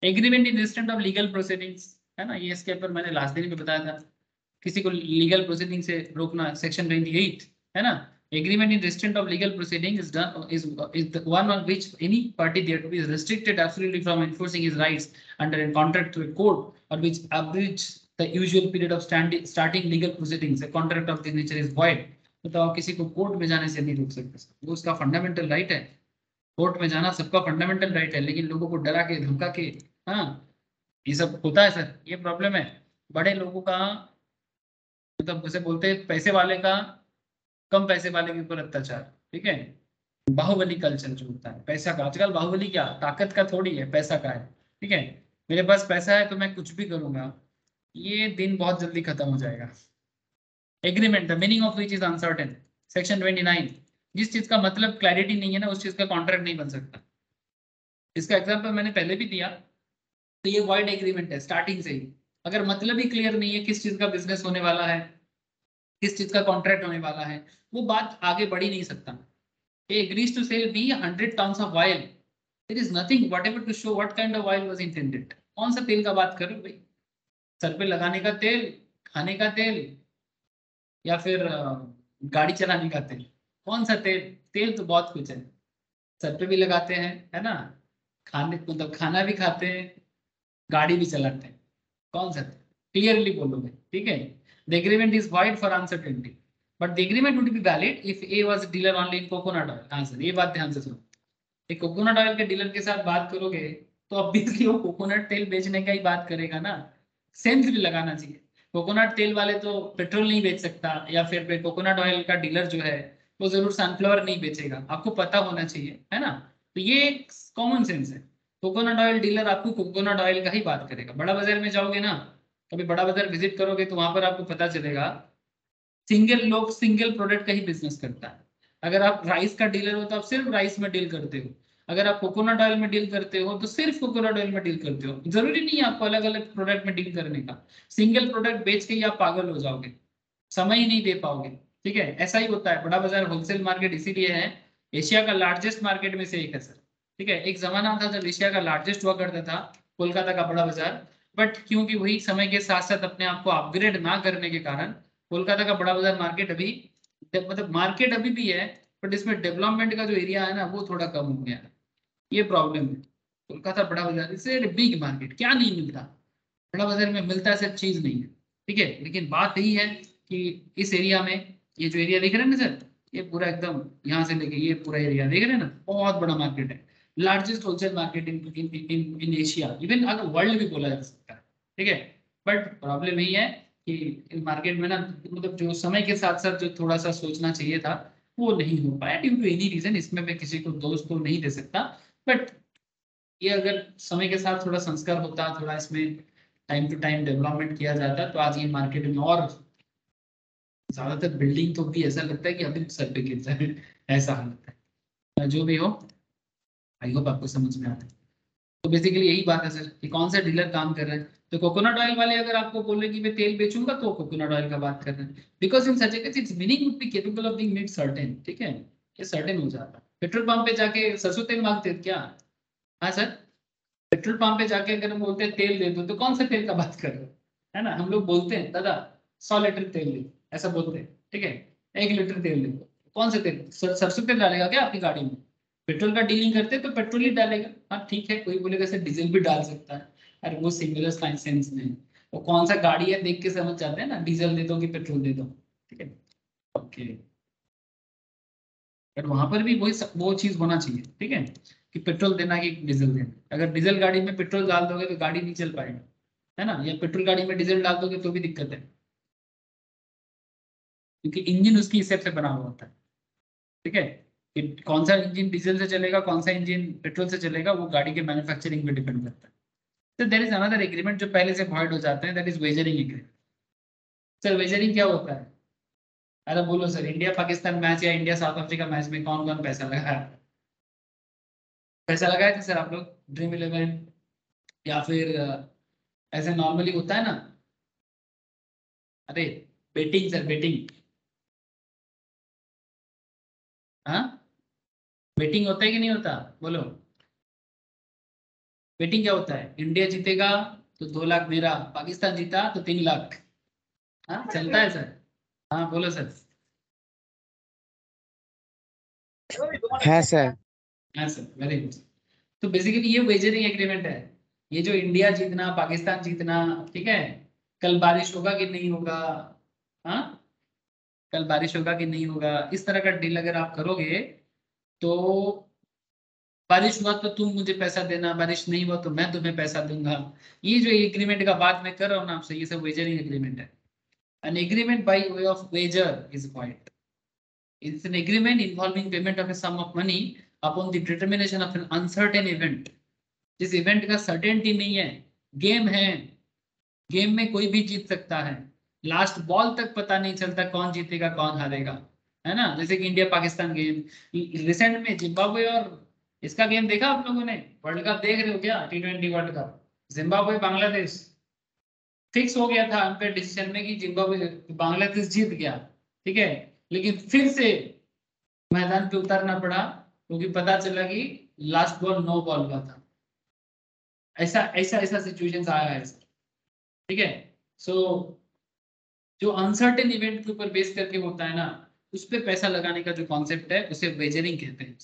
Agreement in restaurant of legal proceedings, है ना, ये इसके ऊपर मैंने लास्ट दिन में बताया था, किसी को लीगल प्रोसीडिंग से रोकना, सेक्शन 28, है ना। Agreement in restaurant of legal proceeding is done is the one on which any party there to be restricted absolutely from enforcing his rights under a contract to a court, or which abridge the usual period of starting legal proceedings. A contract of this nature is void. मतलब आप किसी को court में जाने से नहीं रोक सकते, वो उसका फंडामेंटल राइट है। कोर्ट में जाना सबका फंडामेंटल राइट है, लेकिन लोगों को डरा के धमका के, हाँ, ये सब होता है सर, ये प्रॉब्लम है। बड़े लोगों का, मतलब उसे बोलते हैं पैसे वाले का कम पैसे वाले के ऊपर अत्याचार, ठीक है। बाहुबली कल्चर जो होता है पैसा का, आजकल बाहुबली क्या ताकत का थोड़ी है, पैसा का है, ठीक है। मेरे पास पैसा है तो मैं कुछ भी करूंगा, ये दिन बहुत जल्दी खत्म हो जाएगा। Agreement the meaning of which is uncertain, section 29, जिस चीज का मतलब क्लैरिटी नहीं है ना, उस चीज का कॉन्ट्रैक्ट नहीं बन सकता। इसका एग्जाम्पल मैंने पहले भी दिया, तो ये वॉइड एग्रीमेंट है स्टार्टिंग से ही। अगर मतलब ही क्लियर नहीं है किस चीज का बिजनेस होने वाला है, किस चीज का कॉन्ट्रैक्ट होने वाला है, वो बात आगे बढ़ ही नहीं सकता। He agrees to sell me 100 tons of oil. There is nothing whatever to show what kind of oil was intended. कौन सा तेल का बात कर रहे हो भाई? सर पे लगाने का तेल, खाने का तेल, या फिर गाड़ी चलाने का तेल? कौन सा तेल? तेल तो बहुत कुछ है, सर पे भी लगाते हैं, है ना, खाने मतलब खाना भी खाते हैं, गाड़ी भी चलाते हैं, कौन सा तेल? क्लियरली बोलो भाई, ठीक है। The agreement is wide for uncertainty, but the agreement would be valid if A was dealer only in coconut oil. हाँ सर, ये बात ध्यान से सुनो। एक कोकोनट ऑयल के डीलर के साथ बात करोगे तो ऑब्वियसली वो कोकोनट तेल बेचने का ही बात करेगा ना, सेंस भी लगाना चाहिए। कोकोनट तेल वाले तो पेट्रोल नहीं बेच सकता, या फिर कोकोनट ऑयल का डीलर जो है वो जरूर सनफ्लावर नहीं बेचेगा, आपको पता होना चाहिए, है ना। तो ये कॉमन सेंस है। कोकोनट ऑयल डीलर आपको कोकोनट ऑयल का ही बात करेगा। बड़ा बाजार में जाओगे ना, कभी बड़ा बाजार विजिट करोगे तो वहां पर आपको पता चलेगा सिंगल लोग सिंगल प्रोडक्ट का ही बिजनेस करता है। अगर आप राइस का डीलर हो तो आप सिर्फ राइस में डील करते हो, अगर आप कोकोनट ऑयल में डील करते हो तो सिर्फ कोकोनट ऑयल में डील करते हो। जरूरी नहीं है आपको अलग अलग प्रोडक्ट में डील करने का, सिंगल प्रोडक्ट बेच के ही आप पागल हो जाओगे, समय ही नहीं दे पाओगे। ठीक है, ऐसा ही होता है। बड़ा बाजार होलसेल मार्केट इसीलिए है, एशिया का लार्जेस्ट मार्केट में से एक है सर। ठीक है, एक जमाना था जब एशिया का लार्जेस्ट हुआ करता था कोलकाता का बड़ा बाजार, बट क्योंकि वही समय के साथ साथ अपने आप को अपग्रेड ना करने के कारण कोलकाता का बड़ा बाजार मार्केट अभी, मतलब मार्केट अभी भी है, बट इसमें डेवलपमेंट का जो एरिया है ना वो थोड़ा कम हो गया है। ये प्रॉब्लम है। कोलकाता बड़ा बाजार इट्स ए बिग मार्केट, क्या नहीं मिलता बड़ा बाजार में? मिलता है सिर्फ चीज नहीं है, ठीक है। लेकिन बात यही है कि इस एरिया में, ये जो एरिया दिख रहा है ना सर, ये पूरा एकदम यहाँ से लेके ये पूरा एरिया देख रहे हैं ना, बहुत बड़ा मार्केट है, largest wholesale market in in in in Asia, even अगर वर्ल्ड भी बोला जा सकता है, ठीक है। बट प्रॉब्लम यही है कि मार्केट में ना मतलब जो समय के साथ साथ जो थोड़ा सा सोचना चाहिए था वो नहीं हो पाया ड्यू टू एनी रीजन। इसमें मैं किसी को दोष तो नहीं दे सकता, बट ये अगर समय के साथ थोड़ा संस्कार होता, थोड़ा इसमें टाइम टू टाइम डेवलपमेंट किया जाता, तो आज ये मार्केट में और ज्यादातर बिल्डिंग तो भी ऐसा लगता है कि अभी सर पे गिर जाए, ऐसा हालत है। जो भी हो, आई होप आपको समझ में आता है। तो बेसिकली यही बात है सर कि कौन सा डीलर काम कर रहे हैं। तो कोकोनट ऑयल वाले अगर आपको बोले कि मैं तेल बेचूंगा तो कोकोनट ऑयल का बात कर रहे हैं, because in such it's meaning would be capable of being made certain. ठीक है, ये सर्टेन हो जाता है। पेट्रोल पंप पे जाके सरसों तेल मांगते हैं क्या? हाँ सर, पेट्रोल पंप पे जाके अगर हम बोलते हैं तेल दे दो तो कौन सा तेल का बात कर रहे हो? है ना, हम लोग बोलते हैं दादा 100 लीटर तेल दे, ऐसा बोलते हैं। ठीक है, 1 लीटर तेल दे दो, कौन सा तेल? सरसों तेल डालेगा क्या आपकी गाड़ी में? पेट्रोल का डीलिंग करते तो पेट्रोल ही डालेगा। हाँ ठीक है, कोई बोलेगा सर डीजल भी डाल सकता है। अरे वो सिमिलर सेंस में है। वो कौन सा गाड़ी है देख के समझ जाते हैं ना, डीजल दे दो कि पेट्रोल दे दो। ठीक है, ओके। पर वहां पर भी वही वो चीज होना चाहिए। ठीक है, कि पेट्रोल देना कि डीजल देना। अगर डीजल गाड़ी में पेट्रोल डाल दोगे तो गाड़ी नहीं चल पाएगा, है ना, या पेट्रोल गाड़ी में डीजल डाल दोगे तो भी दिक्कत है, क्योंकि इंजन उसकी हिसाब से बना हुआ होता है। ठीक है, कि कौन सा इंजन डीजल से चलेगा, कौन सा इंजन पेट्रोल से चलेगा, वो गाड़ी के मैन्युफैक्चरिंग पे डिपेंड करता है। तो देयर इज अनदर एग्रीमेंट जो पहले से वॉइड हो जाते हैं, that is wagering agreement. Sir wagering क्या होता है? अरे बोलो सर, इंडिया पाकिस्तान मैच या इंडिया साउथ अफ्रीका मैच में कौन कौन पैसा लगाया? पैसा लगाए थे सर आप लोग ड्रीम इलेवन, या फिर ऐसे नॉर्मली होता है ना? अरे बेटिंग सर, बेटिंग। हाँ, बेटिंग होता है कि नहीं होता? बोलो, बेटिंग क्या होता है? इंडिया जीतेगा तो 2 लाख मेरा, पाकिस्तान जीता तो 3 लाख। हाँ चलता है सर। हाँ बोलो सर। হ্যাঁ স্যার। हाँ सर, वेरी गुड। तो बेसिकली ये वेजरिंग एग्रीमेंट है। ये जो इंडिया जीतना पाकिस्तान जीतना, ठीक है, कल बारिश होगा कि नहीं होगा, हाँ, कल बारिश होगा कि नहीं होगा, इस तरह का डील अगर आप करोगे तो बारिश हुआ तो तुम मुझे पैसा देना, बारिश नहीं हुआ तो मैं तुम्हें पैसा दूंगा। ये जो एग्रीमेंट का बात मैं कर रहा हूँ ना आपसे, ये सब वेजरिंग एग्रीमेंट है। An agreement by way of wager is void. It's an agreement involving payment of a sum of money upon the determination of an uncertain event. जिस इवेंट का सर्टेनिटी नहीं है, गेम है, गेम में कोई भी जीत सकता है, लास्ट बॉल तक पता नहीं चलता कौन जीतेगा कौन हारेगा, है ना। जैसे कि इंडिया पाकिस्तान गेम रिसेंट में जिम्बाब्वे और इसका गेम देखा आप लोगों ने? वर्ल्ड कप देख रहे हो क्या? T20 world cup, Zimbabwe Bangladesh, fix हो गया था अंपायर डिसीजन में कि जिम्बाब्वे बांग्लादेश जीत गया। ठीक है, लेकिन फिर से मैदान पे उतारना पड़ा क्योंकि पता चला कि लास्ट बॉल नो बॉल का था। ऐसा ऐसा ऐसा सिचुएशन आया है सर। ठीक है, सो जो अनसर्टेन इवेंट के ऊपर बेस करके होता है ना, उस पर पैसा लगाने का जो कॉन्सेप्ट है उसे वेजरिंग कहते हैं।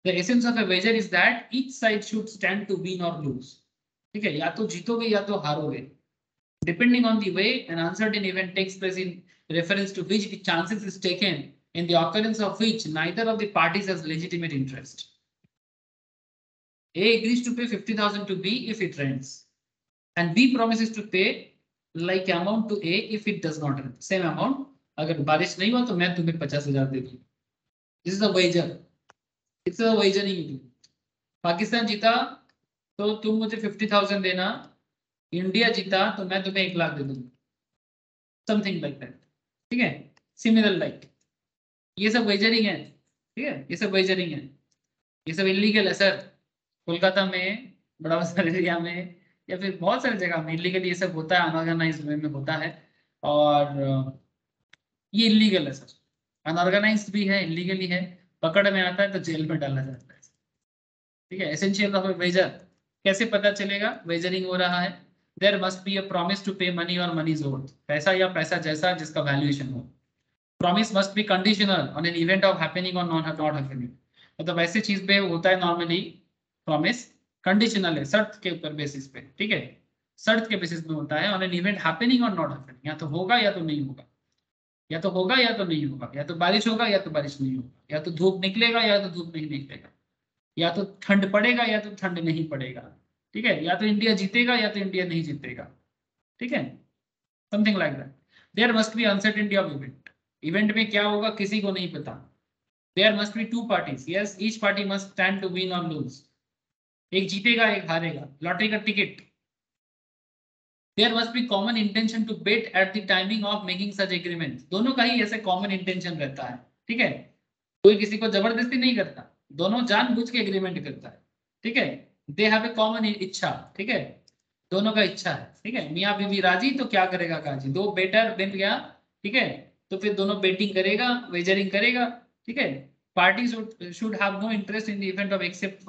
The essence of a wager is that each side should stand to win और लूज। ठीक है, या तो जीतोगे या तो हारोगे, depending on the way an uncertain event takes place, in reference to which the chances is taken, in the occurrence of which neither of the parties has legitimate interest. A agrees to pay 50,000 to B if it rains, and B promises to pay like amount to A if it does not rain. Same amount. अगर बारिश नहीं हुआ तो मैं तुम्हें 50,000 दे दूँ। This is a wager. It's a wagering. Pakistan जीता तो तुम मुझे 50,000 देना, इंडिया जीता तो मैं तुम्हें 1 लाख दे दूंगा, समथिंग लाइक दैट। ठीक है, सिमिलर लाइक, ये सब वेजरिंग है। ठीक है, ये सब वेजरिंग है, ये सब इलीगल है सर। कोलकाता में, बड़ा बाजार एरिया में, या फिर बहुत सारी जगह में इलीगल ये सब होता है, अनऑर्गेनाइज वे में होता है। और ये इलीगल है सर, अनऑर्गेनाइज भी है, इलीगली है, पकड़ में आता है तो जेल में डाला जाता है। ठीक है, एसेंशियल ऑफ ए वेजर, कैसे पता चलेगा वेजरिंग हो रहा है? There must be a promise to pay money और मनी इज ओव्ड, पैसा या पैसा जैसा जिसका वैल्यूएशन हो। Promise must be conditional on an event of happening और नॉट हैपनिंग। मतलब ऐसे चीज पे होता है नॉर्मली प्रॉमिस, कंडीशनल है, शर्त के ऊपर बेसिस पे। ठीक है, शर्त के बेसिस में होता है, ऑन एन इवेंट हैपनिंग और नॉट हैपनिंग, या तो होगा या तो नहीं होगा, या तो होगा या तो नहीं होगा, या तो बारिश होगा या तो बारिश नहीं होगा, या तो धूप निकलेगा या तो धूप नहीं निकलेगा, या तो ठंड पड़ेगा या तो ठंड नहीं पड़ेगा। ठीक है, या तो इंडिया जीतेगा या तो इंडिया नहीं जीतेगा। ठीक है, something like that. There must be uncertainty of event, event में क्या होगा किसी को नहीं पता। There must be two parties, yes each party must stand to win और लूज, एक जीतेगा एक हारेगा, लॉटरी का ticket. There must be common intention to bet at the timing of making such agreement, दोनों का ही ऐसे कॉमन इंटेंशन रहता है, ठीक है, कोई किसी को जबरदस्ती नहीं करता, दोनों जानबूझ के एग्रीमेंट करता है, ठीक है। दे हैव ए कॉमन इच्छा, ठीक है, दोनों का इच्छा है, ठीक है, मियाँ बीवी राजी तो क्या करेगा काजी, दो बेटर बन गया, ठीक है, तो फिर दोनों बेटिंग करेगा, वेजरिंग करेगा, ठीक है। Party should have no interest in the event of except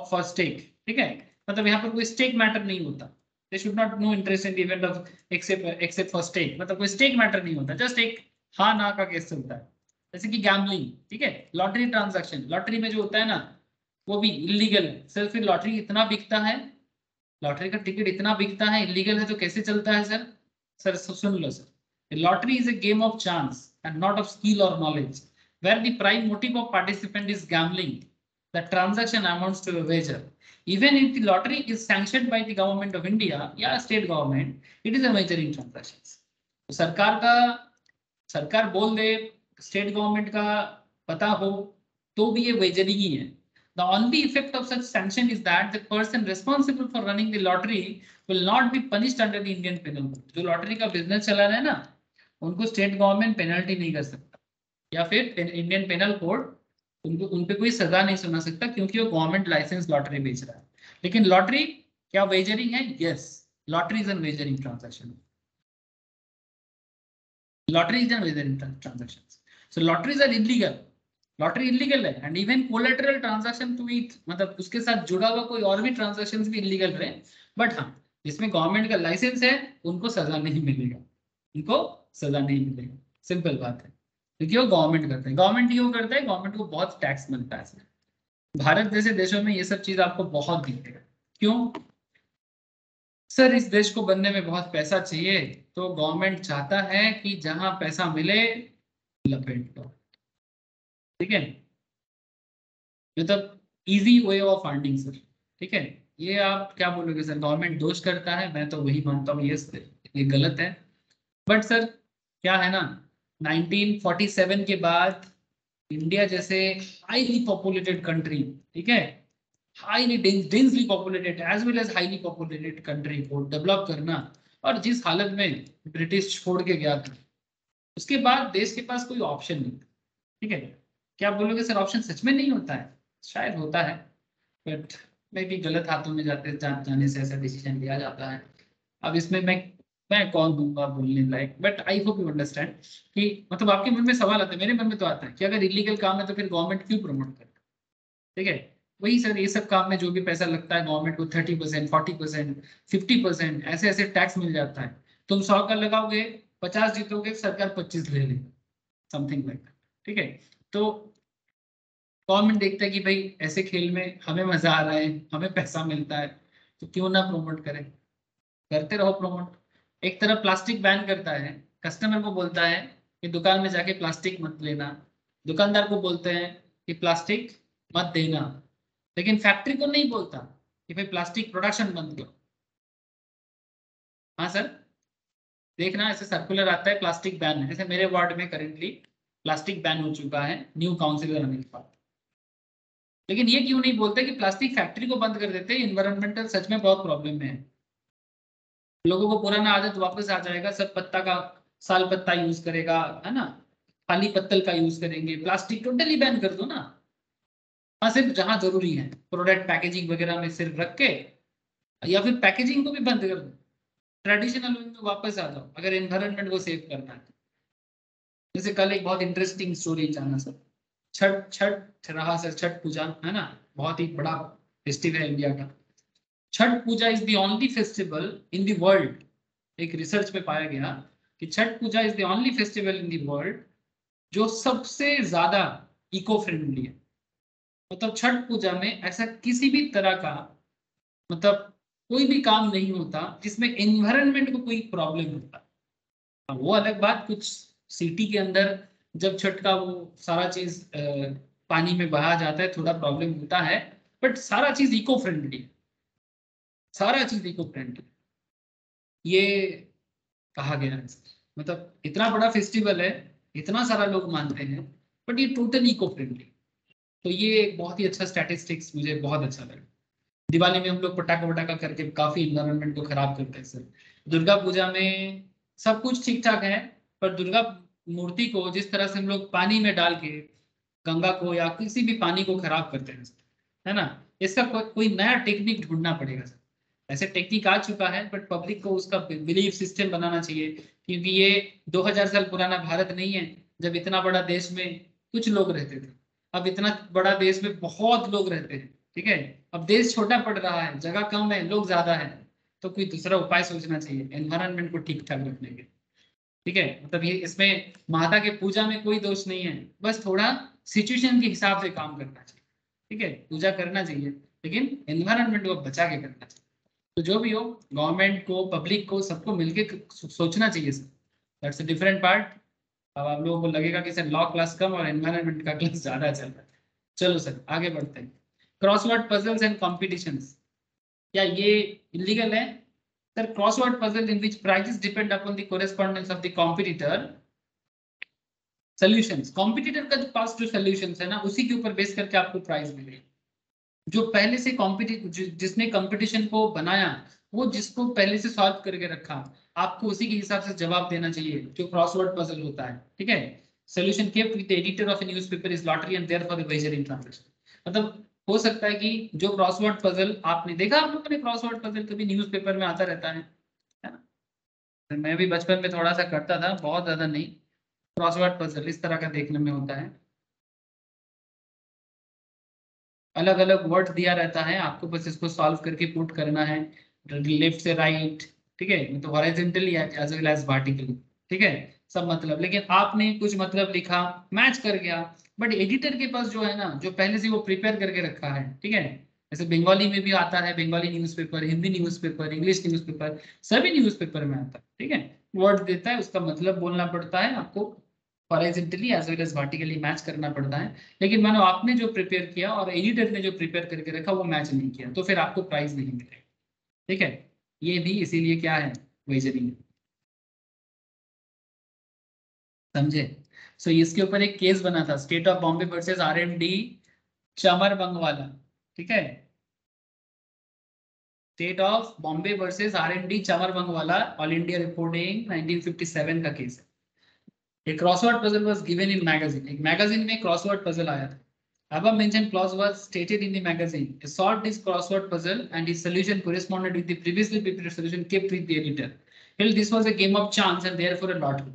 for stake, ठीक है, मतलब यहाँ पर कोई स्टेक मैटर नहीं होता, they should not no interest in the event of except for stake, मतलब कोई स्टेक मैटर नहीं होता, जस्ट एक हाँ ना का केस चलता है। जैसे कि गैम्बलिंग, ठीक है, लॉटरी ट्रांजैक्शन, लॉटरी में जो होता है ना वो भी इलीगल है, सिर्फ फिर लॉटरी इतना बिकता है, लॉटरी का टिकट इतना बिकता है, इलीगल है तो कैसे चलता है सर? सर सुन लो sir, lottery is a game of chance and not of skill और knowledge, where the prime motive of participant is gambling, the transaction amounts to a wager, even if the lottery is sanctioned by the government of India या state government, it is a wagering transaction. सरकार बोल दे, state government का पता हो, तो भी ये wagering ही है। The only effect of such sanction is that the person responsible for running the lottery will not be punished under the Indian Penal Code. जो लॉटरी का बिजनेस चला रहा है ना, उनको स्टेट गवर्नमेंट पेनल्टी नहीं कर सकता, या फिर इंडियन पेनल कोड उनको उनपे कोई सजा नहीं सुना सकता, क्योंकि वो गवर्नमेंट लाइसेंस लॉटरी बेच रहा है। लेकिन लॉटरी क्या वेजरिंग है? Yes, lottery is an wagering transaction, lottery is a within transactions, so lotteries are illegal, lottery illegal है, and even collateral transaction to it, मतलब उसके साथ जुड़ा हुआ कोई और भी ट्रांजैक्शंस भी इलीगल रहे, बट हाँ जिसमें गवर्नमेंट का लाइसेंस है उनको सजा नहीं मिलेगा, उनको सजा नहीं मिलेगा, सिंपल बात है, क्योंकि वो गवर्नमेंट करता है, गवर्नमेंट क्यों करता है, गवर्नमेंट को बहुत टैक्स मिलता है। भारत जैसे देशों में ये सब चीज आपको बहुत दिखेगा, क्यों सर? इस देश को बनने में बहुत पैसा चाहिए, तो गवर्नमेंट चाहता है कि जहां पैसा मिले लपेट लो, ठीक है, मतलब easy way of funding sir, ठीक है। ये आप क्या बोलोगे सर, गवर्नमेंट दोष करता है? मैं तो वही मानता हूँ ये गलत है, बट सर क्या है ना, 1947 के बाद इंडिया जैसे हाईली पॉपुलेटेड कंट्री, ठीक है, highly densely populated as well as highly populated country को डेवलप करना, और जिस हालत में ब्रिटिश छोड़ के गया था, उसके बाद देश के पास कोई ऑप्शन नहीं था, ठीक है। क्या बोलोगे सर, ऑप्शन सच में नहीं होता है? शायद होता है, बट मे भी गलत हाथों में जाने से ऐसा डिसीजन लिया जाता है। अब इसमें मैं कौन दूंगा बोलने लायक, but I hope you understand कि मतलब आपके मन में सवाल आता है, मेरे मन में तो आता है कि अगर इलीगल काम है तो फिर गवर्नमेंट क्यों प्रमोट करे, ठीक है। वही सर, ये सब काम में जो भी पैसा लगता है गवर्नमेंट को 30%, 40%, 50% ऐसे ऐसे टैक्स मिल जाता है, तुम 100 का लगाओगे, 50 जीतोगे, सरकार 25 ले लेगी, समथिंग लाइक, ठीक है। तो गवर्नमेंट देखता है कि भाई ऐसे खेल में हमें मजा आ रहा है, हमें पैसा मिलता है, तो क्यों ना प्रमोट करें, करते रहो प्रमोट। एक तरफ प्लास्टिक बैन करता है, कस्टमर को बोलता है कि दुकान में जाके प्लास्टिक मत लेना, दुकानदार को बोलते हैं कि प्लास्टिक मत देना, लेकिन फैक्ट्री को नहीं बोलता कि भाई प्लास्टिक प्रोडक्शन बंद करो। हाँ सर, देखना ऐसे सर्कुलर आता है प्लास्टिक बैन है, जैसे मेरे वार्ड में करेंटली प्लास्टिक बैन हो चुका है न्यू काउंसिलर आने के बाद, लेकिन ये क्यों नहीं बोलते कि प्लास्टिक फैक्ट्री को बंद कर देते, इन्वायरमेंटल सच में बहुत प्रॉब्लम है, लोगों को पुराना आदत वापस आ जाएगा, सब पत्ता का साल पत्ता यूज करेगा, है ना, खाली पत्तल का यूज करेंगे, प्लास्टिक टोटली बैन कर दो ना। हाँ सिर्फ जहां जरूरी है, प्रोडक्ट पैकेजिंग वगैरह में सिर्फ रख के, या फिर पैकेजिंग को भी बंद कर दो, ट्रेडिशनल वे में वापस आ जाओ अगर एनवायरनमेंट को सेव करना है। जैसे कल एक बहुत इंटरेस्टिंग स्टोरी जाना सर, छठ छठ रहा सर, छठ पूजा है ना, बहुत ही बड़ा फेस्टिवल है इंडिया का। Chhath Puja is the only festival in the world, एक रिसर्च में पाया गया कि Chhath Puja is the only festival in the world जो सबसे ज्यादा इको फ्रेंडली है। मतलब छठ पूजा में ऐसा किसी भी तरह का मतलब कोई भी काम नहीं होता जिसमें एनवायरनमेंट को कोई प्रॉब्लम होता। वो अलग बात, कुछ सिटी के अंदर जब छठ का वो सारा चीज पानी में बहा जाता है थोड़ा प्रॉब्लम होता है, बट सारा चीज इको फ्रेंडली, सारा चीज इको फ्रेंडली। ये कहा गया है। मतलब इतना बड़ा फेस्टिवल है, इतना सारा लोग मानते हैं, बट ये टोटल इको फ्रेंडली। तो ये एक बहुत ही अच्छा स्टैटिस्टिक्स मुझे बहुत अच्छा लगा। दिवाली में हम लोग पटाखा वटाखा करके काफी इन्वायरमेंट को खराब करते हैं सर। दुर्गा पूजा में सब कुछ ठीक ठाक है, पर दुर्गा मूर्ति को जिस तरह से हम लोग पानी में डाल के गंगा को या किसी भी पानी को खराब करते हैं सर, है ना। इसका कोई नया टेक्निक ढूंढना पड़ेगा सर। ऐसे टेक्निक आ चुका है, बट पब्लिक को उसका बिलीफ सिस्टम बनाना चाहिए, क्योंकि ये 2000 साल पुराना भारत नहीं है जब इतना बड़ा देश में कुछ लोग रहते थे। अब इतना बड़ा देश में बहुत लोग रहते हैं, ठीक है। अब देश छोटा पड़ रहा है, जगह कम है, लोग ज्यादा है, तो कोई दूसरा उपाय सोचना चाहिए एनवायरनमेंट को ठीक ठाक रखने के। ठीक है, मतलब ये इसमें माता के पूजा में कोई दोष नहीं है, बस थोड़ा सिचुएशन के हिसाब से काम करना चाहिए। ठीक है, पूजा करना चाहिए, लेकिन एनवायरनमेंट को बचा के करना चाहिए। तो जो भी हो, गवर्नमेंट को, पब्लिक को, सबको मिलके सोचना चाहिए sir. That's a different part. अब आप लोगों को लगेगा कि सर लॉ क्लास कम और एनवायरनमेंट का क्लास ज्यादा चल रहा है। चलो सर आगे बढ़ते हैं। क्रॉसवर्ड पजल्स एंड कॉम्पिटिशंस, क्या ये इलीगल है? Sir crossword puzzle in which prizes depend upon the correspondence of the competitor solutions. Competitor का जो पास जो सॉल्यूशंस है ना, उसी के ऊपर बेस करके आपको प्राइज मिलेगा। जो पहले से जिसने कंपटीशन को बनाया, वो जिसको पहले से सॉल्व करके रखा, आपको उसी के हिसाब से जवाब देना चाहिए, जो क्रॉसवर्ड पजल होता है। ठीक है, solution kept with the editor of a newspaper is lottery and therefore the wager in transaction. मतलब हो सकता है कि जो क्रॉसवर्ड पजल आपने देखा, आप लोगों ने क्रॉसवर्ड पजल कभी न्यूज़पेपर में आता रहता है ना। तो मैं भी बचपन में थोड़ा सा करता था, बहुत ज्यादा नहीं। क्रॉसवर्ड पजल इस तरह का देखने में होता है, अलग अलग वर्ड दिया रहता है, आपको बस इसको सॉल्व करके पुट करना है लेफ्ट से राइट। ठीक है, मतलब horizontally as well as vertically. ठीक है, सब मतलब, लेकिन आपने कुछ मतलब लिखा, मैच कर गया, बट एडिटर के पास जो है ना, जो पहले से वो प्रिपेयर करके रखा है, ठीक है। जैसे बंगाली में भी आता है, Bengali newspaper, Hindi newspaper, English newspaper, सभी न्यूज़पेपर में आता है। ठीक है, वर्ड देता है, उसका मतलब बोलना पड़ता है आपको, horizontally as well as vertically match करना पड़ता है। लेकिन मानो आपने जो प्रिपेयर किया और एडिटर ने जो प्रिपेयर करके रखा वो मैच नहीं किया, तो फिर आपको प्राइज नहीं मिलेगा। ठीक है, ये भी इसीलिए क्या है, वेजरिंग। समझे? सो इसके ऊपर एक केस बना था, state of Bombay versus RMD Chamarbaugwala. ठीक है, state of Bombay versus RMD Chamarbaugwala, all India reporting 1957 का केस है। एक crossword puzzle was given in magazine, एक मैगजीन में क्रॉसवर्ड पजल आया था। Above mentioned clause was stated in the magazine. A solved this crossword puzzle and his solution corresponded with the previously prepared solution kept with the editor. Well, this was a game of chance and therefore a lottery.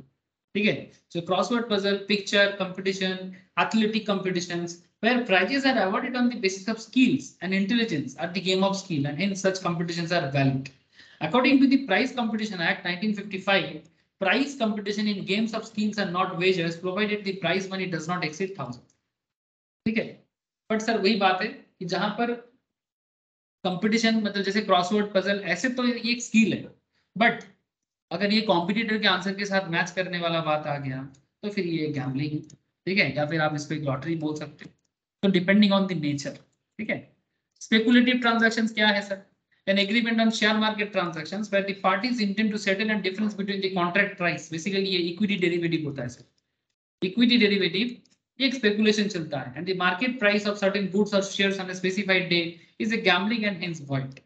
ठीक है, so crossword puzzle, picture competition, athletic competitions, where prizes are awarded on the basis of skills and intelligence are the game of skill, and hence such competitions are valid. According to the Prize Competition Act 1955, prize competition in games of skills are not wagers, provided the prize money does not exceed 1,000. ठीक है, but sir वही बात है कि जहां पर competition, मतलब जैसे क्रॉसवर्ड पजल, ऐसे तो ये एक स्किल है, बट अगर ये कॉम्पिटिटर के आंसर के साथ मैच करने वाला बात आ गया, तो फिर ये गैम्बलिंग है। ठीक है, या फिर आप इसको एक लॉटरी बोल सकते हो, तो डिपेंडिंग ऑन द नेचर। ठीक है, स्पेकुलेटिव ट्रांजैक्शंस क्या है sir? An agreement on share market transactions where the parties intend to settle a difference between the contract price, basically ये इक्विटी डेरिवेटिव होता है सर। इक्विटी डेरिवेटिव एक speculation चलता है, and the market price of certain goods और shares on a specified day is a gambling and hence void.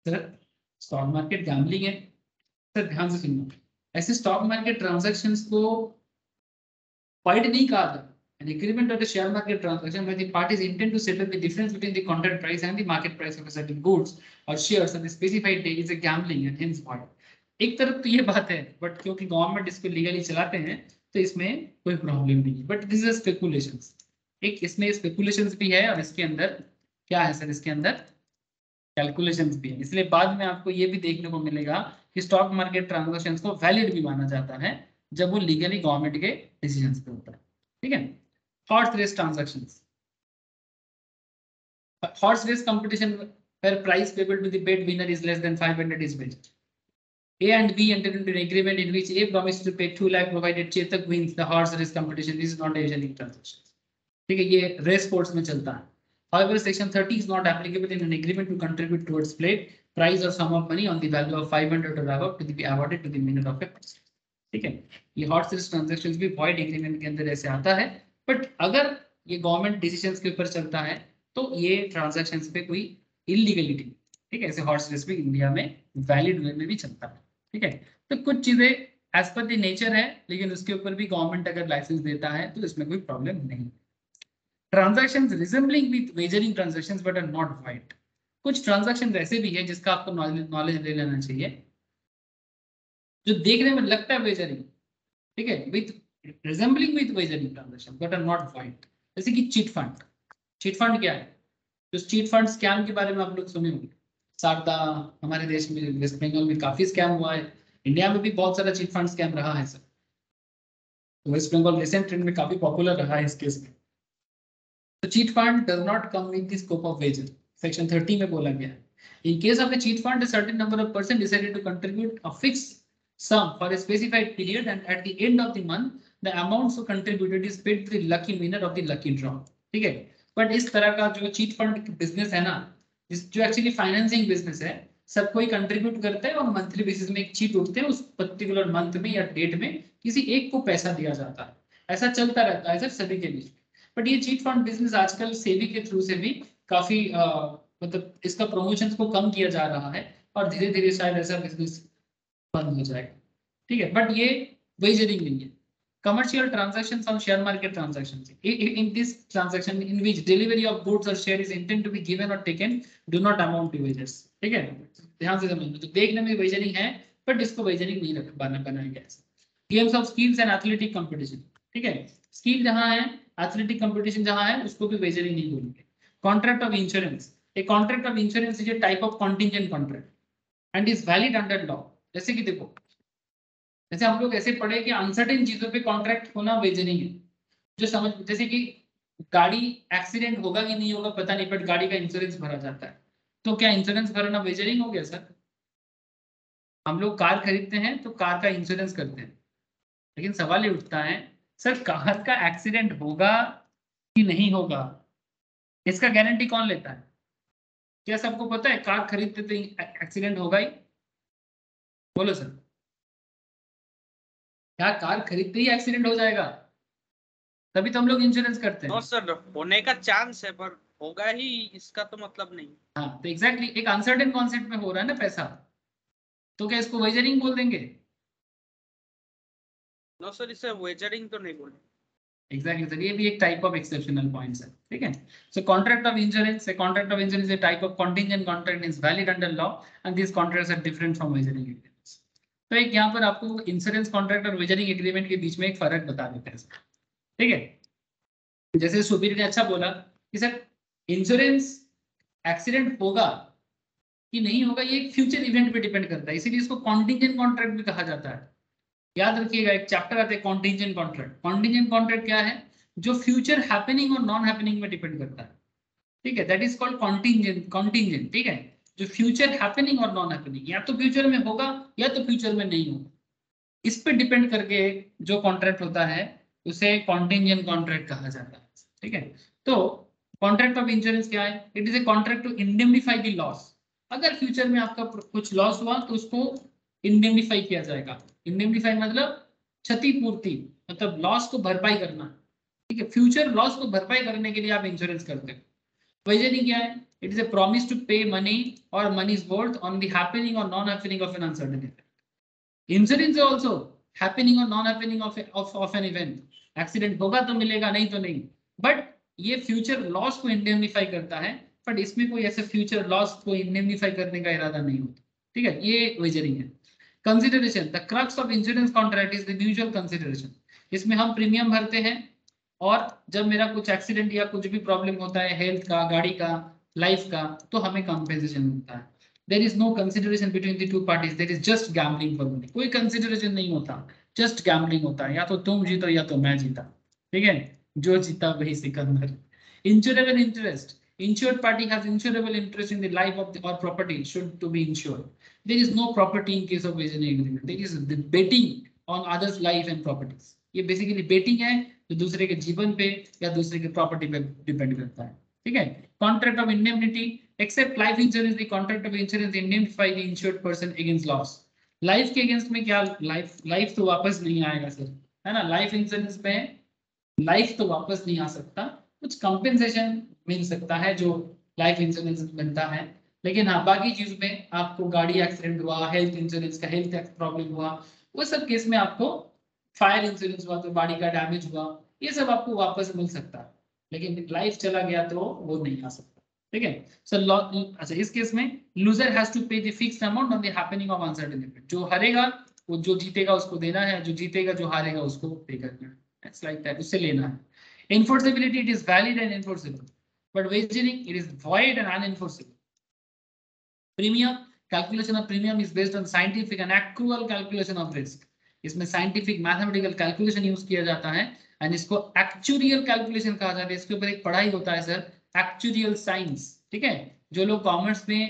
Sir stock market gambling है? Sir ध्यान से सुनना, ऐसे स्टॉक मार्केट ट्रांजैक्शंस को वॉइड नहीं कहा जाता। An agreement on the share market transaction where the parties intend to settle the difference between the contract price and the market price of a certain goods or shares on the specified day is a gambling and hence void. एक तरफ तो ये बात है, but क्योंकि government इसको legally चलाते हैं तो इसमें कोई प्रॉब्लम नहीं है, बट दिस इज स्पेकुलेशंस। एक इसमें स्पेकुलेशंस भी है और इसके अंदर क्या है सर, इसके अंदर कैलकुलेशंस भी है। इसलिए बाद में आपको ये भी देखने को मिलेगा कि स्टॉक मार्केट ट्रांजैक्शंस को वैलिड भी माना जाता है जब वो लीगली गवर्नमेंट के डिसीजंस पे होता है। ठीक है, horse race transactions, horse race competition where price payable to the bet winner is less than 500 is wagered. A and B entered into an agreement in which A promised to pay 2 lakh provided Chetak wins the horse race competition. This is not a usually transaction. ठीक है, ये race sports में चलता है। However, Section 30 is not applicable in an agreement to contribute towards plate, price or sum of money on the value of 500 or above to be awarded to the minute of a person. ठीक है, ये hot sales transactions भी void agreement के अंदर ऐसे आता है, but अगर ये गवर्नमेंट डिसीजंस के ऊपर चलता है तो ये ट्रांजैक्शंस पे कोई इलीगलिटी, ठीक है, ऐसे हॉट सेल्स भी इंडिया में वैलिड वे में भी चलता है, ठीक है। तो कुछ चीजें एज पर द नेचर है, लेकिन उसके ऊपर भी गवर्नमेंट अगर लाइसेंस देता है तो इसमें कोई प्रॉब्लम नहीं। Transactions resembling with wagering transactions but are not void. कुछ ट्रांजैक्शन ऐसे भी है जिसका आपको नॉलेज ले लेना चाहिए, जो देखने में लगता है वेजरिंग, ठीक है, with resembling with wagering transaction but are not void. जैसे कि चिट फंड। चिट फंड क्या है? जो चिट फंड स्कैम के बारे में आप लोग सुने होंगे, शारदा, हमारे देश में वेस्ट बंगाल में काफी स्कैम हुआ है, इंडिया में भी बहुत सारा चिट फंड स्कैम रहा है सर। तो वेस्ट बंगाल रिसेंट ट्रेंड में काफी पॉपुलर रहा है इस केस में। तो chit fund does not come with the scope of wager, section 30 में बोला गया है। In case of a cheat fund, a certain number of persons decided to contribute a fixed sum for a specified period, and at the end of the month, the amount so contributed is paid to the lucky winner of the lucky draw. ठीक है, but इस तरह का जो chit fund business है ना, जो actually financing business है, सब कोई कंट्रीब्यूट करता है और मंथली बेसिस में एक चीट उठते हैं, उस पर्टिकुलर मंथ में या डेट में किसी एक को पैसा दिया जाता है। ऐसा चलता रहता है सर सभी के बीच। बट ये चीट फंड बिजनेस आजकल सेबी के थ्रू से भी काफी मतलब इसका प्रमोशन को कम किया जा रहा है और धीरे धीरे शायद ऐसा बिजनेस बंद हो जाएगा, ठीक है। बट ये वेजरिंग नहीं है। Commercial transactions on share market transactions. In this transaction in which delivery of goods or share is intended to be given or taken do not amount to wagers. ठीक है, ध्यान से समझना। तो देखने में वेजरिंग है बट इसको वेजरिंग नहीं बनाया गया है। Games of skills and athletic competition, ठीक है, स्किल जहां है, एथलेटिक कंपटीशन जहां है, उसको भी वेजरिंग नहीं बोलेंगे। Contract of insurance, a contract of insurance is a type of contingent contract and is valid under law. जैसे कि देखो, जैसे हम लोग ऐसे पढ़े कि अनसर्टेन चीजों पे कॉन्ट्रैक्ट होना वेजरिंग है। जो समझ, जैसे कि गाड़ी एक्सीडेंट होगा कि नहीं होगा पता नहीं, बट गाड़ी का इंश्योरेंस भरा जाता है, तो क्या इंश्योरेंस भरना वेजरिंग हो गया सर? हम लोग कार खरीदते हैं तो कार का इंश्योरेंस करते हैं, लेकिन सवाल ये उठता है सर कार का एक्सीडेंट होगा कि नहीं होगा, इसका गारंटी कौन लेता है? क्या सबको पता है कार खरीदते तो एक्सीडेंट होगा ही? बोलो सर, क्या कार खरीदते ही एक्सीडेंट हो जाएगा? तभी तो हम लोग इंश्योरेंस करते हैं। नो सर, होने का चांस है पर होगा ही इसका तो मतलब नहीं। हाँ, तो एग्जैक्टली एक अनसर्टेन कॉन्सेप्ट में हो रहा है ना पैसा, तो क्या इसको वेजरिंग बोल देंगे? नो सर, इसे वेजरिंग तो नहीं बोलेंगे। एग्जैक्टली सर, ये भी एक टाइप ऑफ एक्सेप्शनल पॉइंट्स है, ठीक है। So contract of insurance, a contract of insurance is a type of contingent contract is valid under law and this contracts are different from wagering agreements. तो एक यहाँ पर आपको इंश्योरेंस कॉन्ट्रैक्ट और wagering agreement के बीच में एक फर्क बता देते हैं, ठीक है। जैसे सुबीर ने अच्छा बोला कि सर इंश्योरेंस एक्सीडेंट होगा कि नहीं होगा ये एक फ्यूचर इवेंट पे डिपेंड करता है, इसीलिए इसको कॉन्टिंजेंट कॉन्ट्रैक्ट भी कहा जाता है। याद रखिएगा, एक चैप्टर आता है कॉन्टिंजेंट कॉन्ट्रैक्ट। कॉन्टिंजेंट कॉन्ट्रैक्ट क्या है? जो फ्यूचर हैपनिंग और नॉन हैपनिंग में डिपेंड करता है, ठीक है, दैट इज कॉल्ड कॉन्टिंजेंट, ठीक है। जो फ्यूचर हैपनिंग और नॉन हैपनिंग, या तो फ्यूचर में होगा या तो फ्यूचर में नहीं होगा, इस पे डिपेंड करके जो कॉन्ट्रैक्ट होता है उसे कॉन्टिंजेंट कॉन्ट्रैक्ट कहा जाता है, ठीक है। तो कॉन्ट्रैक्ट ऑफ इंश्योरेंस क्या है? It is a contract to indemnify the loss. अगर फ्यूचर में आपका कुछ लॉस हुआ तो उसको इंडेमनिफाई किया जाएगा। इंडेमनिफाई मतलब क्षतिपूर्ति, मतलब लॉस को भरपाई करना, ठीक है। फ्यूचर लॉस को भरपाई करने के लिए आप इंश्योरेंस करते हैं। वेजरिंग क्या है? It is a promise to pay money और money is worth on the happening और non happening of an uncertain event. Insurance also happening और non happening of an event. Accident होगा तो मिलेगा, नहीं तो नहीं, बट ये फ्यूचर लॉस को इंडेमनिफाई करता है, बट इसमें कोई ऐसे फ्यूचर लॉस को इंडेमनिफाई करने का इरादा नहीं होता, ठीक है। ये वेजरिंग है। Consideration, the crux of insurance contract is the mutual consideration. इसमें हम प्रीमियम भरते हैं और जब मेरा कुछ एक्सीडेंट या कुछ भी प्रॉब्लम होता है, हेल्थ का, गाड़ी का, लाइफ का, तो हमें कंपेंसेशन मिलता है। There is no consideration between the two parties. There is just gambling for money. कोई consideration नहीं होता, just gambling होता है। या तो तुम जीतो या तो मैं जीता, ठीक है, जो जीता वही Sikandar. Insurable interest. Insured party has insurable interest in the life of the or property should to be insured. There is no property in case of wagering agreement. There is the betting on others' life and properties. ये basically betting है जो दूसरे के जीवन पे या दूसरे के प्रॉपर्टी पे डिपेंड करता है। ठीक है। Contract of indemnity except life insurance the contract of insurance indemnify the insured person against loss. Life के अगेंस्ट में क्या, लाइफ तो वापस नहीं आएगा सर, है ना। लाइफ इंश्योरेंस में लाइफ तो वापस नहीं आ सकता, कुछ कंपेंसेशन मिल सकता है जो लाइफ इंश्योरेंस में मिलता है, लेकिन हाँ बाकी चीज में आपको गाड़ी एक्सीडेंट हुआ, हेल्थ इंश्योरेंस का हेल्थ प्रॉब्लम हुआ, वो सब केस में आपको, फायर इंश्योरेंस हुआ तो गाड़ी का डैमेज हुआ, ये सब आपको वापस मिल सकता है, लेकिन लाइफ चला गया तो वो नहीं आ सकता, ठीक है। सो अच्छा इस केस में लूजर हैज टू पे the fixed amount on the happening of uncertain event. जो हारेगा वो जो जीतेगा उसको देना है, जो जीतेगा जो हारेगा उसको पे करना है, इट्स लाइक दैट, उससे लेना है। Enforceability, it is valid and enforceable, but wagering it is void and unenforceable. Premium calculation of premium is based on scientific and accrual calculation of risk. इसमें scientific mathematical calculation यूज किया जाता है and इसको actuarial calculation कहा जाता है। इसके ऊपर एक पढ़ाई होता है सर, actuarial science, ठीक है। जो लोग कॉमर्स में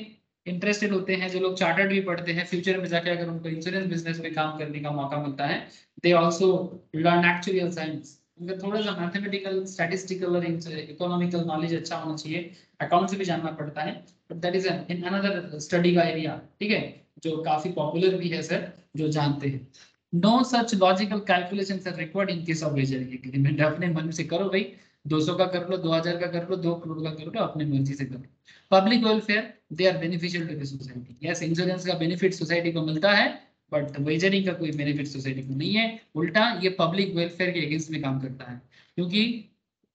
इंटरेस्टेड होते हैं, जो लोग चार्टर्ड भी पढ़ते हैं, फ्यूचर में जाके अगर उनको इंश्योरेंस बिजनेस में काम करने का मौका मिलता है, they also learn actuarial science. उनका थोड़ा सा मैथमेटिकल, स्टैटिस्टिकल और इकोनॉमिकल नॉलेज अच्छा होना चाहिए, अकाउंट से भी जानना पड़ता है, but that is in another study का एरिया, ठीक है, जो काफी पॉपुलर भी है सर, जो जानते हैं। No such logical calculations are required in case of wagering agreement. अपने मन से करो भाई, 200 का कर लो, 2000 का कर लो, 2 करोड़ का कर लो, अपनी मर्जी से करो। Public welfare, they are beneficial to the society. Yes, insurance का बेनिफिट सोसाइटी को मिलता है, बट वेजरिंग का कोई बेनिफिट सोसाइटी को नहीं है, उल्टा ये पब्लिक वेलफेयर के अगेंस्ट में काम करता है, क्योंकि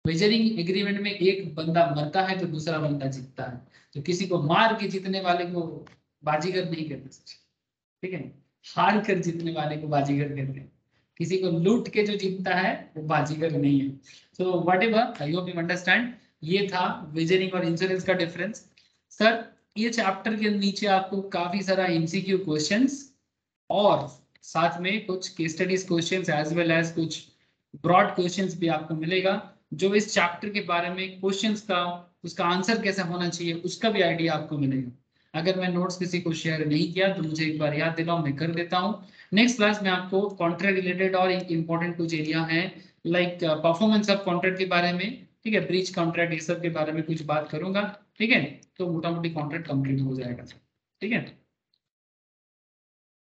वेजरिंग एग्रीमेंट में एक बंदा मरता है तो दूसरा बंदा जीतता है, तो किसी को मार के जीतने वाले को बाजीगर नहीं कहते, ठीक है, हार कर जीतने वाले को बाजीगर कहते हैं, किसी को लूट के जो जीतता है वो बाजीगर नहीं है। So whatever, I hope you understand. ये था वेजरिंग और इंश्योरेंस का डिफरेंस। सर ये चैप्टर के नीचे आपको काफी सारा एमसीक्यू क्वेश्चंस और साथ में कुछ case studies questions as well as कुछ ब्रॉड क्वेश्चंस भी आपको मिलेगा, जो इस चैप्टर के बारे में क्वेश्चंस का उसका आंसर कैसा होना चाहिए उसका भी आइडिया आपको मिलेगा। अगर मैं नोट्स किसी को शेयर नहीं किया तो मुझे एक बार याद दिलाओ, मैं कर देता हूँ। नेक्स्ट क्लास में आपको कॉन्ट्रैक्ट रिलेटेड और इंपॉर्टेंट कुछ एरिया है लाइक परफॉर्मेंस ऑफ कॉन्ट्रैक्ट के बारे में, ठीक है, ब्रीच कॉन्ट्रैक्ट, ये सब के बारे में कुछ बात करूंगा, ठीक है, तो मोटा मोटी कॉन्ट्रैक्ट कंप्लीट हो जाएगा, ठीक है।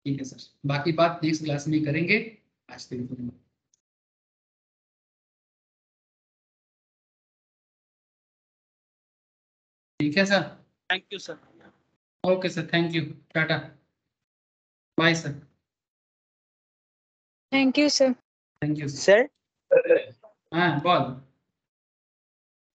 ठीक है सर, बाकी बात नेक्स्ट क्लास में करेंगे। आज के लिए ठीक है sir. Thank you sir. Okay sir, thank you, tata, bye sir. Thank you sir. Thank you sir हाँ बोल।